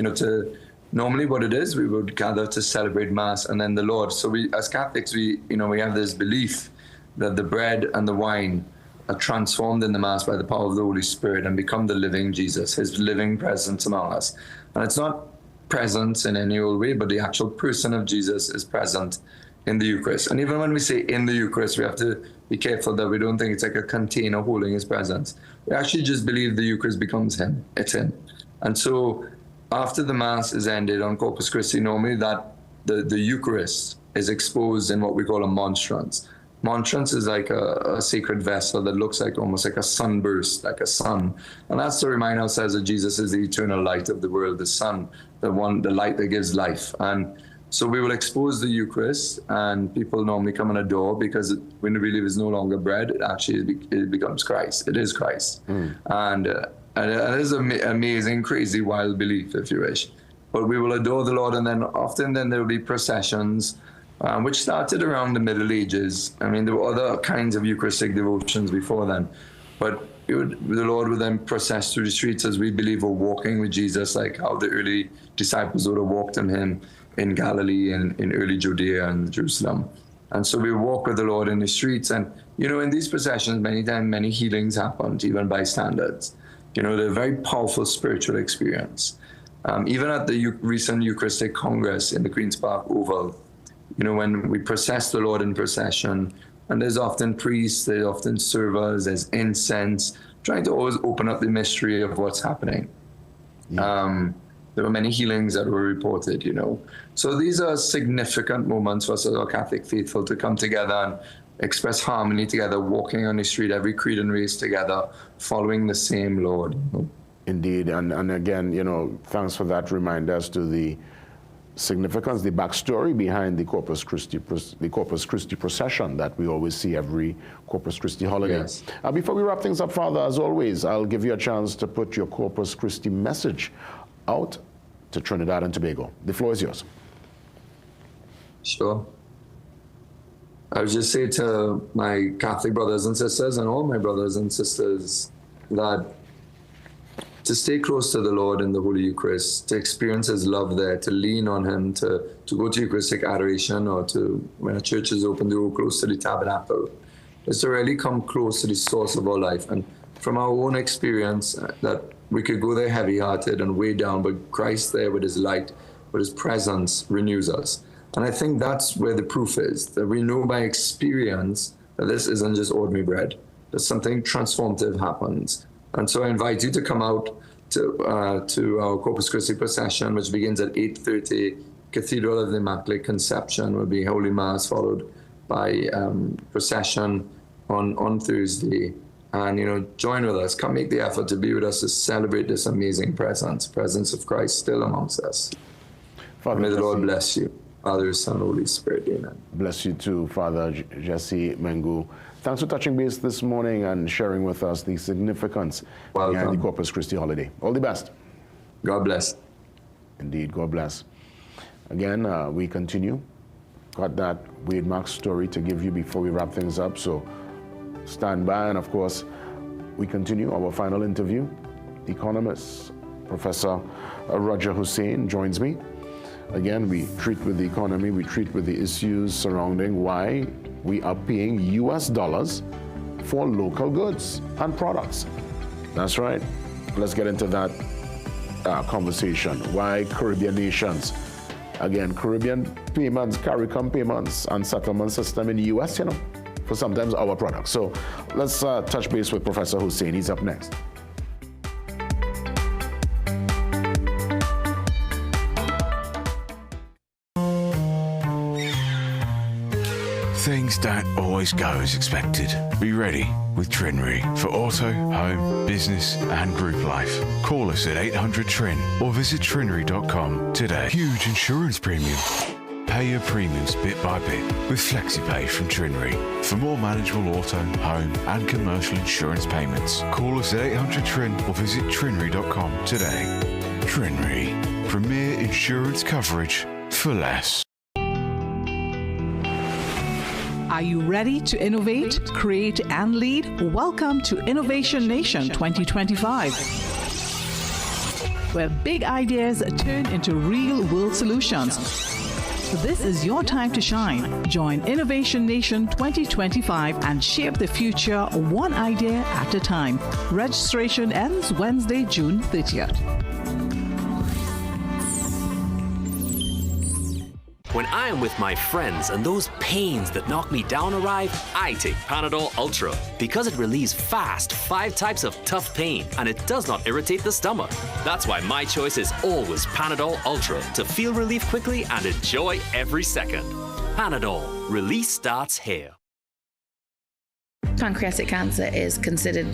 normally what it is, we would gather to celebrate Mass and then the Lord. So we, as Catholics, we have this belief that the bread and the wine are transformed in the Mass by the power of the Holy Spirit and become the living Jesus, his living presence among us. And it's not presence in any old way, but the actual person of Jesus is present in the Eucharist. And even when we say in the Eucharist, we have to be careful that we don't think it's like a container holding his presence. We actually just believe the Eucharist becomes him. It's him. And so after the Mass is ended on Corpus Christi, normally that the Eucharist is exposed in what we call a monstrance. Monstrance is like a sacred vessel that looks like almost like a sunburst, like a sun. And that's to remind ourselves that Jesus is the eternal light of the world, the sun, the light that gives life. And so we will expose the Eucharist, and people normally come and adore, because when we believe it's no longer bread, it becomes Christ. It is Christ. And it is an amazing, crazy, wild belief, if you wish. But we will adore the Lord, and then often there will be processions, which started around the Middle Ages. I mean, there were other kinds of Eucharistic devotions before then, but the Lord would then process through the streets as we believe we're walking with Jesus, like how the early disciples would have walked in him in Galilee and in early Judea and Jerusalem. And so we walk with the Lord in the streets, and, in these processions, many times, many healings happened, even bystanders. They're a very powerful spiritual experience. Even at the recent Eucharistic Congress in the Queen's Park Oval, when we process the Lord in procession, and there's often priests, there's often servers, there's incense, trying to always open up the mystery of what's happening. There were many healings that were reported, So these are significant moments for us as our Catholic faithful to come together and express harmony together, walking on the street, every creed and race together, following the same Lord. Indeed, and again, thanks for that reminder as to the significance, the backstory behind the Corpus Christi procession that we always see every Corpus Christi holiday. Yes. Before we wrap things up, Father, as always, I'll give you a chance to put your Corpus Christi message out to Trinidad and Tobago. The floor is yours. Sure. I would just say to my Catholic brothers and sisters, and all my brothers and sisters, that to stay close to the Lord in the Holy Eucharist, to experience His love there, to lean on Him, to go to Eucharistic adoration, or to, when a church is open, to go close to the tabernacle, is to really come close to the source of our life. And from our own experience, that we could go there heavy-hearted and weighed down, but Christ there with His light, with His presence, renews us. And I think that's where the proof is, that we know by experience that this isn't just ordinary bread, that something transformative happens. And so I invite you to come out to our Corpus Christi procession, which begins at 8:30. Cathedral of the Immaculate Conception will be Holy Mass, followed by procession on Thursday. And, join with us. Come make the effort to be with us to celebrate this amazing presence of Christ still amongst us. Father, may the Lord bless you. Father, Son, Holy Spirit. Amen. Bless you too, Father Jesse Mengu. Thanks for touching base this morning and sharing with us the significance behind the Corpus Christi holiday. All the best. God bless. Indeed, God bless. Again, we continue. Got that Wade Marks story to give you before we wrap things up, so stand by. And of course, we continue our final interview. The economist, Professor Roger Hussein, joins me. Again, we treat with the economy, we treat with the issues surrounding why we are paying US dollars for local goods and products. That's right. Let's get into that conversation. Why Caribbean nations? Again, Caribbean payments, CARICOM payments and settlement system in the US, for sometimes our products. So let's touch base with Professor Hussein. He's up next. Things don't always go as expected. Be ready with Trinry for auto, home, business and group life. Call us at 800-TRIN or visit trinry.com today. Huge insurance premium. Pay your premiums bit by bit with FlexiPay from Trinry. For more manageable auto, home and commercial insurance payments, call us at 800-TRIN or visit trinry.com today. Trinry. Premier insurance coverage for less. Are you ready to innovate, create, and lead? Welcome to Innovation Nation 2025, where big ideas turn into real-world solutions. This is your time to shine. Join Innovation Nation 2025 and shape the future one idea at a time. Registration ends Wednesday, June 30th. When I am with my friends and those pains that knock me down arrive, I take Panadol Ultra because it relieves fast 5 types of tough pain and it does not irritate the stomach. That's why my choice is always Panadol Ultra to feel relief quickly and enjoy every second. Panadol, release starts here. Pancreatic cancer is considered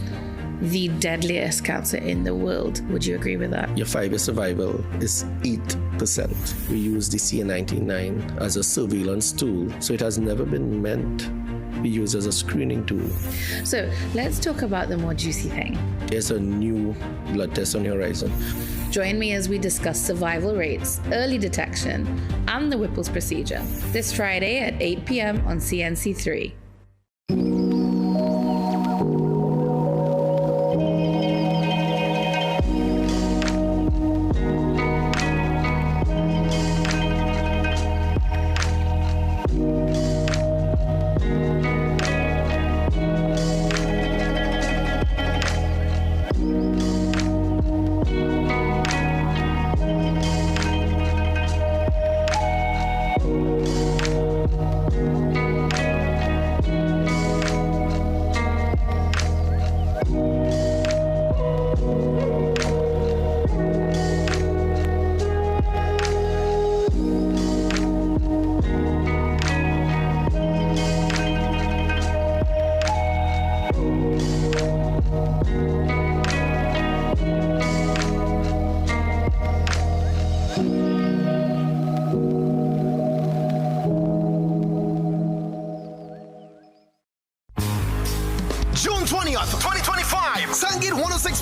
the deadliest cancer in the world. Would you agree with that? Your 5-year survival is 8%. We use the CNC3 as a surveillance tool, so it has never been meant to be used as a screening tool. So let's talk about the more juicy thing. There's a new blood test on the horizon. Join me as we discuss survival rates, early detection, and the Whipple's procedure. This Friday at 8 p.m. on CNC3.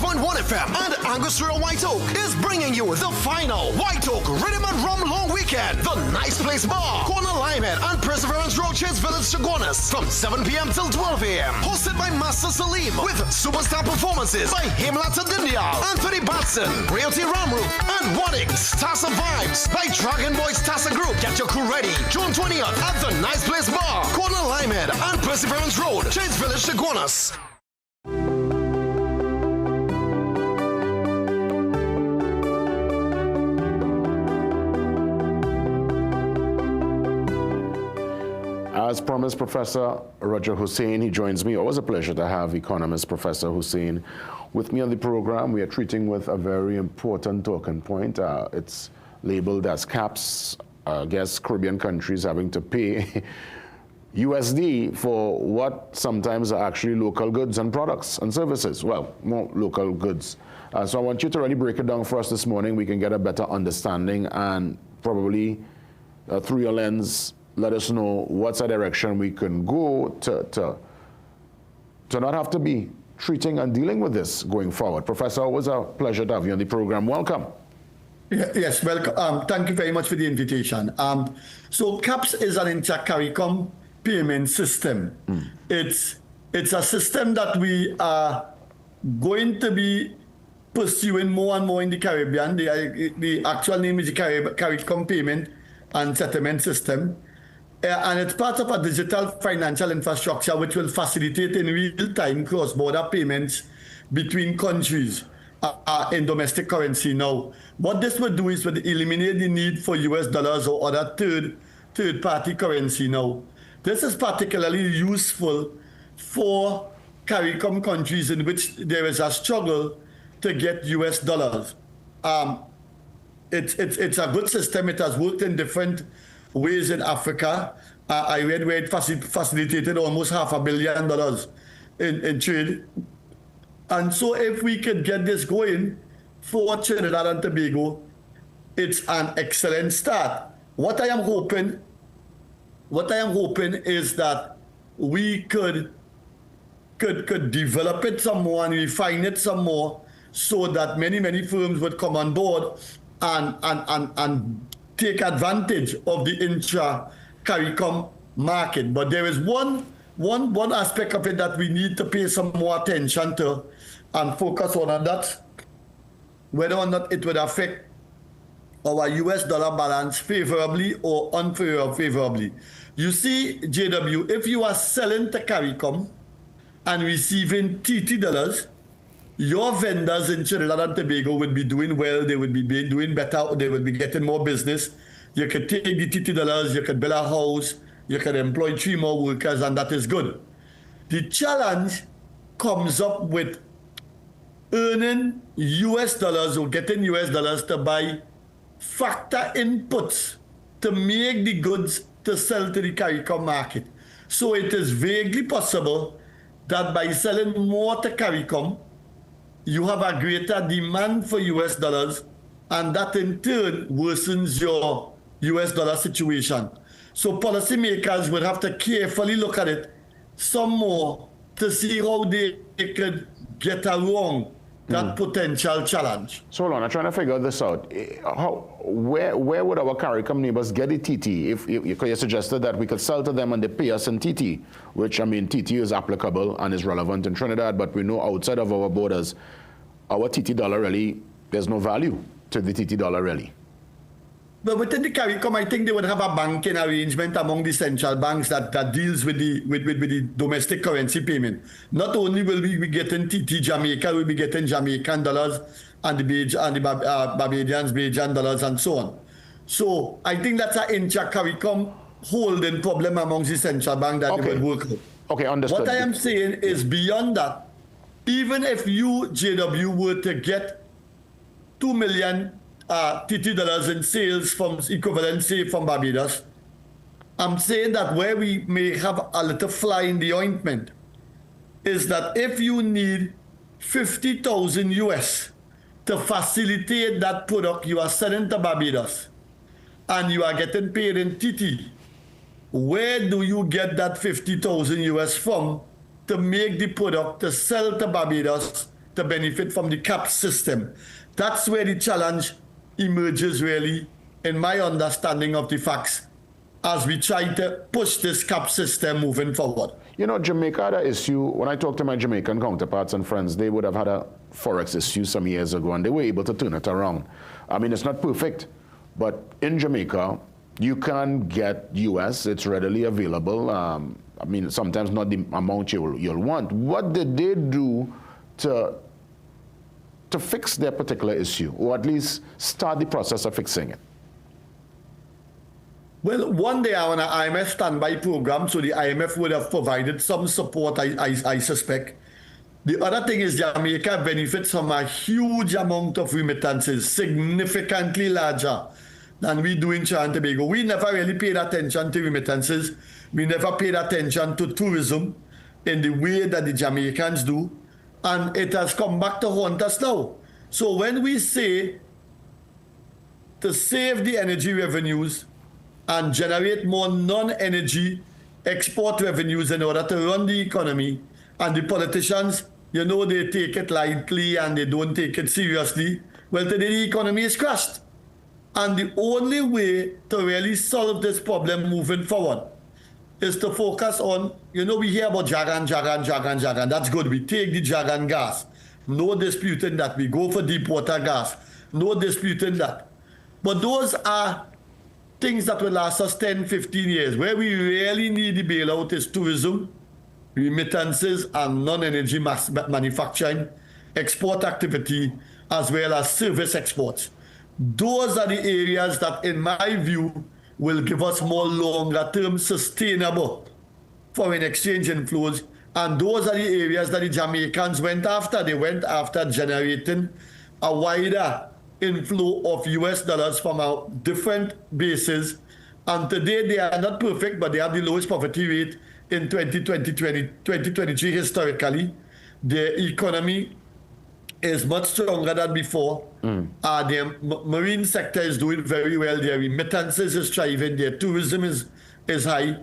96.1 FM and Angostura White Oak is bringing you the final White Oak Rhythm and Rum Long Weekend. The Nice Place Bar, Corner Limehead and Perseverance Road, Chase Village, Chaguanas from 7 p.m. till 12 a.m. Hosted by Master Salim with superstar performances by Himlata Dindyal, Anthony Batson, Realty Ramru, and Waddings. Tassa Vibes by Dragon Boys Tassa Group. Get your crew ready June 20th at the Nice Place Bar, Corner Limehead and Perseverance Road, Chase Village, Chaguanas. As promised, Professor Roger Hussein, he joins me. Always a pleasure to have economist Professor Hussein with me on the program. We are treating with a very important talking point. It's labeled as caps. I guess Caribbean countries having to pay USD for what sometimes are actually local goods and products and services. Well, more local goods. So I want you to really break it down for us this morning. We can get a better understanding and probably through your lens, let us know what's a direction we can go to not have to be treating and dealing with this going forward. Professor, always a pleasure to have you on the program. Welcome. Yes, welcome. Thank you very much for the invitation. So CAPS is an inter-CARICOM payment system. It's a system that we are going to be pursuing more and more in the Caribbean. The actual name is the CARICOM Payment and Settlement System. And it's part of a digital financial infrastructure which will facilitate in real-time cross-border payments between countries in domestic currency. Now, what this would do is would eliminate the need for US dollars or other third-party currency. Now, this is particularly useful for CARICOM countries in which there is a struggle to get US dollars. It's a good system. It has worked in different ways in Africa. I read where it facilitated almost $500 million in trade. And so if we could get this going for Trinidad and Tobago, it's an excellent start. What I am hoping is that we could develop it some more and refine it some more so that many firms would come on board and take advantage of the intra-CARICOM market. But there is one aspect of it that we need to pay some more attention to and focus on, and that's whether or not it would affect our US dollar balance favorably or unfavorably. You see, JW, if you are selling to CARICOM and receiving TT dollars, your vendors in Trinidad and Tobago would be doing well, they would be doing better, they would be getting more business. You could take the TT dollars, you could build a house, you could employ 3 more workers, and that is good. The challenge comes up with earning US dollars or getting US dollars to buy factor inputs to make the goods to sell to the CARICOM market. So it is vaguely possible that by selling more to CARICOM, you have a greater demand for US dollars, and that in turn worsens your US dollar situation. So policymakers would have to carefully look at it some more to see how they could get around that potential challenge. So hold on, I'm trying to figure this out. Where would our CARICOM neighbors get the TT? If you suggested that we could sell to them and they pay us in TT, which, I mean, TT is applicable and is relevant in Trinidad, but we know outside of our borders, our TT dollar really, there's no value to the TT dollar really. But within the CARICOM, I think they would have a banking arrangement among the central banks that deals with the domestic currency payment. Not only will we be getting TT Jamaica, we'll be getting Jamaican dollars and the Barbadians, Bajan dollars, and so on. So I think that's an intra-CARICOM holding problem amongst the central bank that they will work with. Okay, understood. What I am saying is beyond that, even if you, JW, were to get 2 million TT dollars in sales from equivalent, say, from Barbados, I'm saying that where we may have a little fly in the ointment is that if you need 50,000 US to facilitate that product you are selling to Barbados and you are getting paid in TT, where do you get that 50,000 US from to make the product to sell to Barbados to benefit from the cap system. That's where the challenge emerges really, in my understanding of the facts, as we try to push this cap system moving forward. You know, Jamaica had an issue. When I talked to my Jamaican counterparts and friends, they would have had a Forex issue some years ago, and they were able to turn it around. I mean, it's not perfect, but in Jamaica, you can get US, it's readily available. I mean, sometimes not the amount you'll want. What did they do to fix their particular issue, or at least start the process of fixing it? Well, one day on an IMF standby program, so the IMF would have provided some support, I suspect. The other thing is Jamaica benefits from a huge amount of remittances, significantly larger than we do in Trinidad and Tobago. We never really paid attention to remittances. We never paid attention to tourism in the way that the Jamaicans do. And it has come back to haunt us now. So when we say to save the energy revenues and generate more non-energy export revenues in order to run the economy, and the politicians, you know, they take it lightly and they don't take it seriously, well, today the economy is crashed. And the only way to really solve this problem moving forward is to focus on, you know, we hear about Jagan. That's good. We take the Jagan gas. No disputing that. We go for deep water gas. No disputing that. But those are things that will last us 10, 15 years. Where we really need the bailout is tourism, remittances, and non-energy manufacturing, export activity, as well as service exports. Those are the areas that, in my view, will give us more longer-term sustainable foreign exchange inflows. And those are the areas that the Jamaicans went after. They went after generating a wider inflow of US dollars from a different bases. And today they are not perfect, but they have the lowest poverty rate in 2023 historically. Their economy is much stronger than before. Their marine sector is doing very well. Their remittances is thriving. Their tourism is high.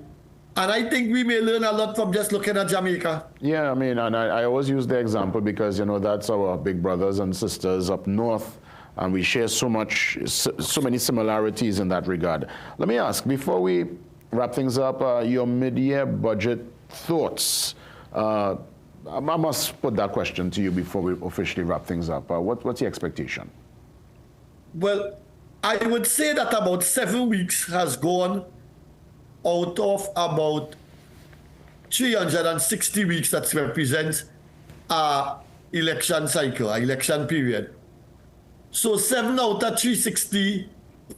And I think we may learn a lot from just looking at Jamaica. Yeah, I mean, and I always use the example because, you know, that's our big brothers and sisters up north, and we share so many similarities in that regard. Let me ask, before we wrap things up, your mid-year budget thoughts. I must put that question to you before we officially wrap things up. What's your expectation? Well, I would say that about 7 weeks has gone out of about 360 weeks that represents our election cycle, our election period. So 7 out of 360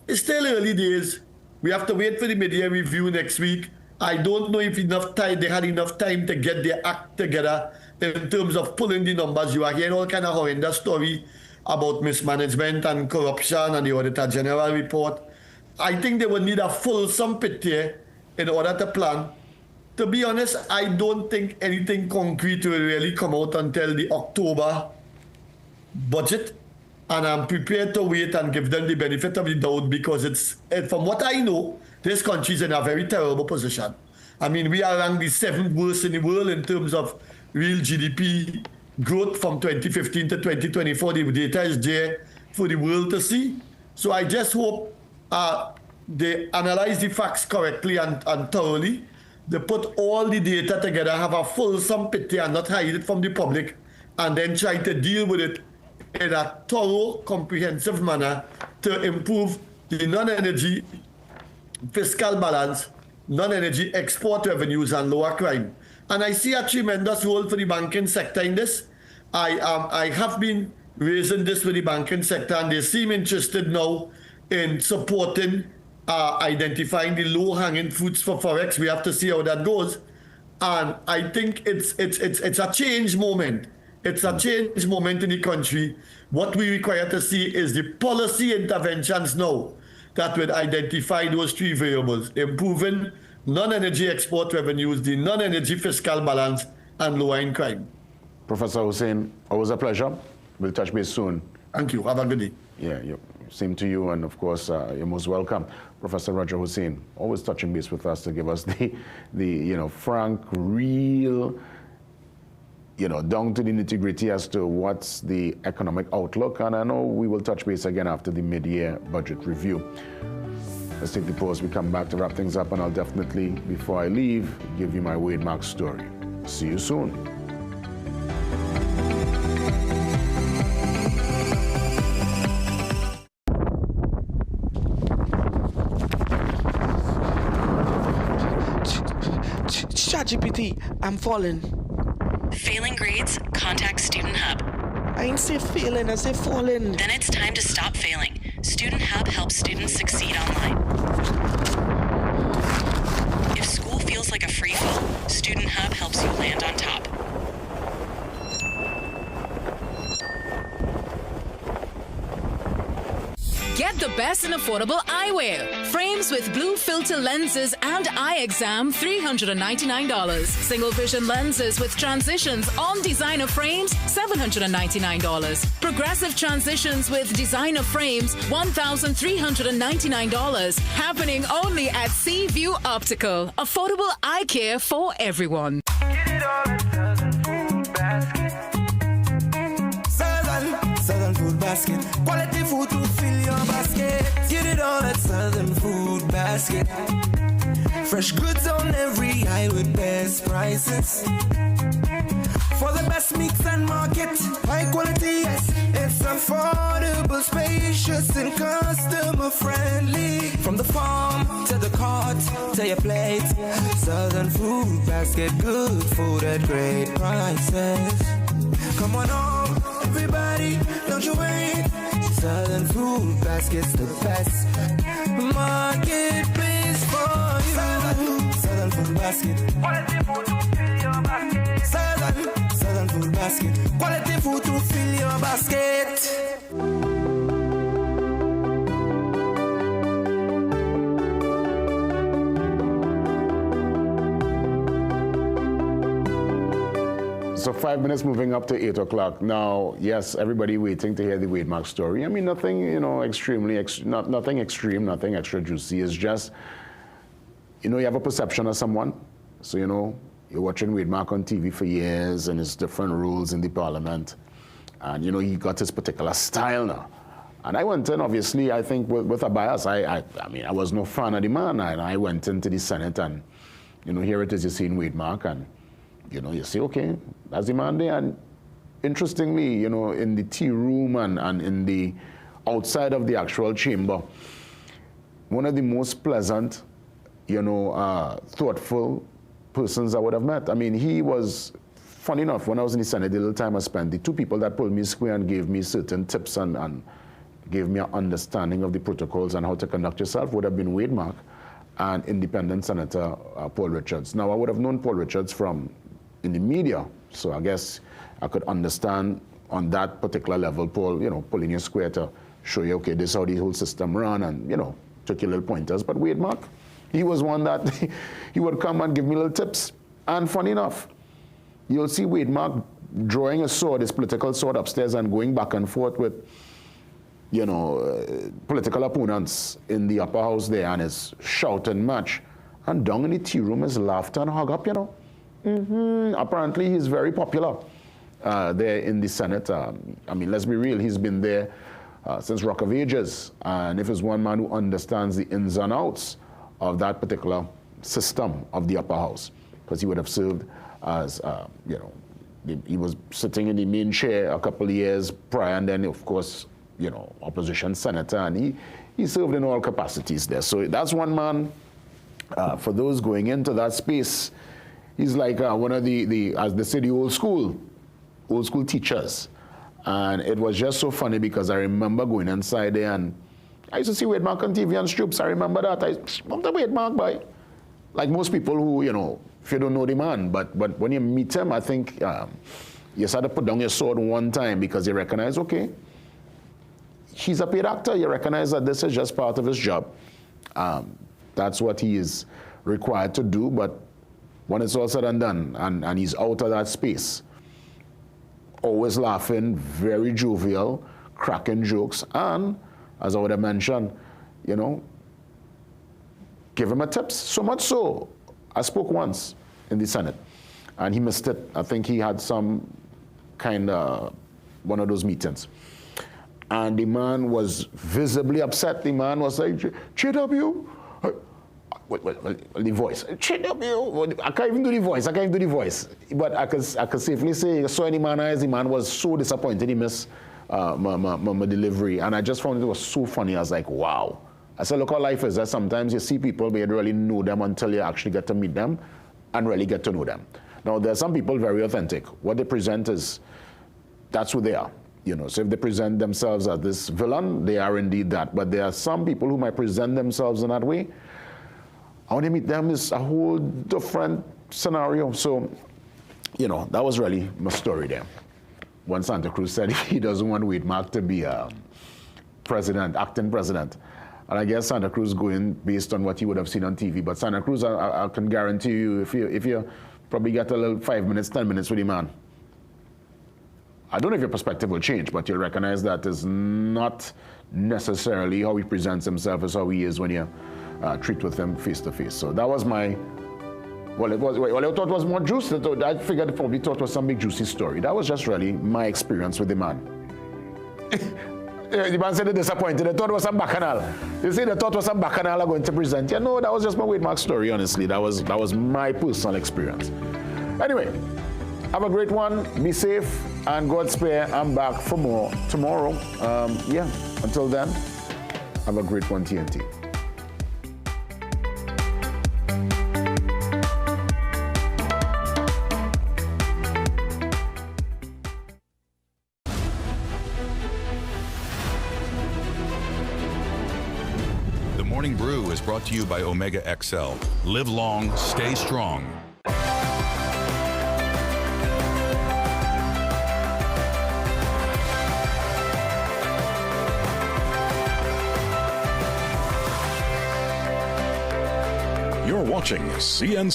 is still early days. We have to wait for the mid-year review next week. I don't know if they had enough time to get their act together in terms of pulling the numbers. You are hearing all kind of horrendous story about mismanagement and corruption and the Auditor General report. I think they would need a fulsome picture in order to plan. To be honest, I don't think anything concrete will really come out until the October budget. And I'm prepared to wait and give them the benefit of the doubt because from what I know, this country is in a very terrible position. I mean, we are ranked the 7th worst in the world in terms of real GDP growth from 2015 to 2024. The data is there for the world to see. So I just hope they analyze the facts correctly and thoroughly. They put all the data together, have a fulsome picture and not hide it from the public, and then try to deal with it in a thorough, comprehensive manner to improve the non-energy fiscal balance, non-energy export revenues, and lower crime. And I see a tremendous role for the banking sector in this. I have been raising this with the banking sector, and they seem interested now in supporting, identifying the low-hanging fruits for Forex. We have to see how that goes. And I think it's a change moment. It's a change moment in the country. What we require to see is the policy interventions now that would identify those 3 variables: improving non-energy export revenues, the non-energy fiscal balance, and lowering crime. Professor Hussein, always a pleasure. We'll touch base soon. Thank you. Have a good day. Yeah, same to you, and of course, you're most welcome. Professor Roger Hussein, always touching base with us to give us the frank, real down to the nitty-gritty as to what's the economic outlook. And I know we will touch base again after the mid-year budget review. Let's take the pause. We come back to wrap things up, and I'll definitely, before I leave, give you my Wade Mark story. See you soon. ChatGPT, I'm falling. Failing grades? Contact Student Hub. I ain't say failing, I say falling. Then it's time to stop failing. Student Hub helps students succeed online. If school feels like a free fall, Student Hub helps you land on top. Get the best in affordable eyewear. Frames with blue filter lenses and eye exam, $399. Single vision lenses with transitions on designer frames, $799. Progressive transitions with designer frames, $1,399. Happening only at Seaview Optical. Affordable eye care for everyone. Southern Food Basket. Quality food to fill your basket. Get it all at Southern Food Basket. Fresh goods on every aisle with best prices. For the best mix and market. High quality, yes. It's affordable, spacious, and customer friendly. From the farm to the cart to your plate. Southern Food Basket. Good food at great prices. Come on home, everybody, don't you wait. Southern Food Basket's the best marketplace for you. Southern Food Basket. Quality food to fill your basket. Southern Food Basket. Quality food to fill your basket. So 5 minutes moving up to 8 o'clock. Now, yes, everybody waiting to hear the Wade Mark story. I mean, nothing, nothing extreme, nothing extra juicy. It's just, you have a perception of someone. So, you're watching Wade Mark on TV for years and his different roles in the parliament. And, he got his particular style now. And I went in, obviously, I think with a bias. I mean, I was no fan of the man. And I went into the Senate and, here it is, you see in Wade Mark and, you say, okay, that's the man there. And interestingly, in the tea room and in the outside of the actual chamber, one of the most pleasant, thoughtful persons I would have met. I mean, he was, funny enough, when I was in the Senate, the little time I spent, the two people that pulled me square and gave me certain tips and gave me an understanding of the protocols and how to conduct yourself would have been Wade Mark and Independent Senator Paul Richards. Now, I would have known Paul Richards in the media, so I guess I could understand on that particular level, Paul, pulling you square to show you, okay, this is how the whole system run, and, took your little pointers. But Wade Mark, he was one that he would come and give me little tips. And funny enough, you'll see Wade Mark drawing a sword, his political sword upstairs and going back and forth with, political opponents in the upper house there, and his shouting match. And down in the tea room is laughter and hug up, Apparently, he's very popular there in the Senate. I mean, let's be real, he's been there since Rock of Ages. And if it's one man who understands the ins and outs of that particular system of the upper house, because he would have served as, he was sitting in the main chair a couple of years prior, and then, of course, opposition senator, and he served in all capacities there. So that's one man, for those going into that space, he's like one of the as they say, the old school teachers. And it was just so funny because I remember going inside there and I used to see Wade Mark on TV and Stoops. I remember that. I'm the Wade Mark boy. Like most people who, if you don't know the man, but when you meet him, I think you just had to put down your sword one time because you recognize, okay, he's a paid actor. You recognize that this is just part of his job. That's what he is required to do. But when it's all said and done, and he's out of that space, always laughing, very jovial, cracking jokes, and, as I would have mentioned, give him a tips. So much so, I spoke once in the Senate, and he missed it. I think he had some kind of one of those meetings. And the man was visibly upset. The man was like, JW, the voice, JW, I can't even do the voice. But I could safely say, I saw any man eyes, the man was so disappointed he missed my delivery. And I just found it was so funny. I was like, wow. I said, look how life is. That sometimes you see people, but you don't really know them until you actually get to meet them and really get to know them. Now, there are some people very authentic. What they present is, that's who they are. You know, so if they present themselves as this villain, they are indeed that. But there are some people who might present themselves in that way. I want to meet them is a whole different scenario. So, you know, that was really my story there. When Santa Cruz said he doesn't want Wade Mark to be president, acting president. And I guess Santa Cruz going based on what you would have seen on TV. But Santa Cruz, I can guarantee you, if you probably get a little 5 minutes, 10 minutes with the man, I don't know if your perspective will change, but you'll recognize that is not necessarily how he presents himself as how he is when you treat with him face to face. So that was my, I thought was more juicy. I figured they probably thought it was some big juicy story. That was just really my experience with the man. The man said they're disappointed. They thought it was some bacchanal. You see, they thought it was some bacchanal I'm going to present. Yeah, no, that was just my Wade Mark story, honestly. That was my personal experience. Anyway, have a great one. Be safe. And God spare, I'm back for more tomorrow. Yeah, until then, have a great one, TNT. The Morning Brew is brought to you by Omega XL. Live long, stay strong. You're watching CNC.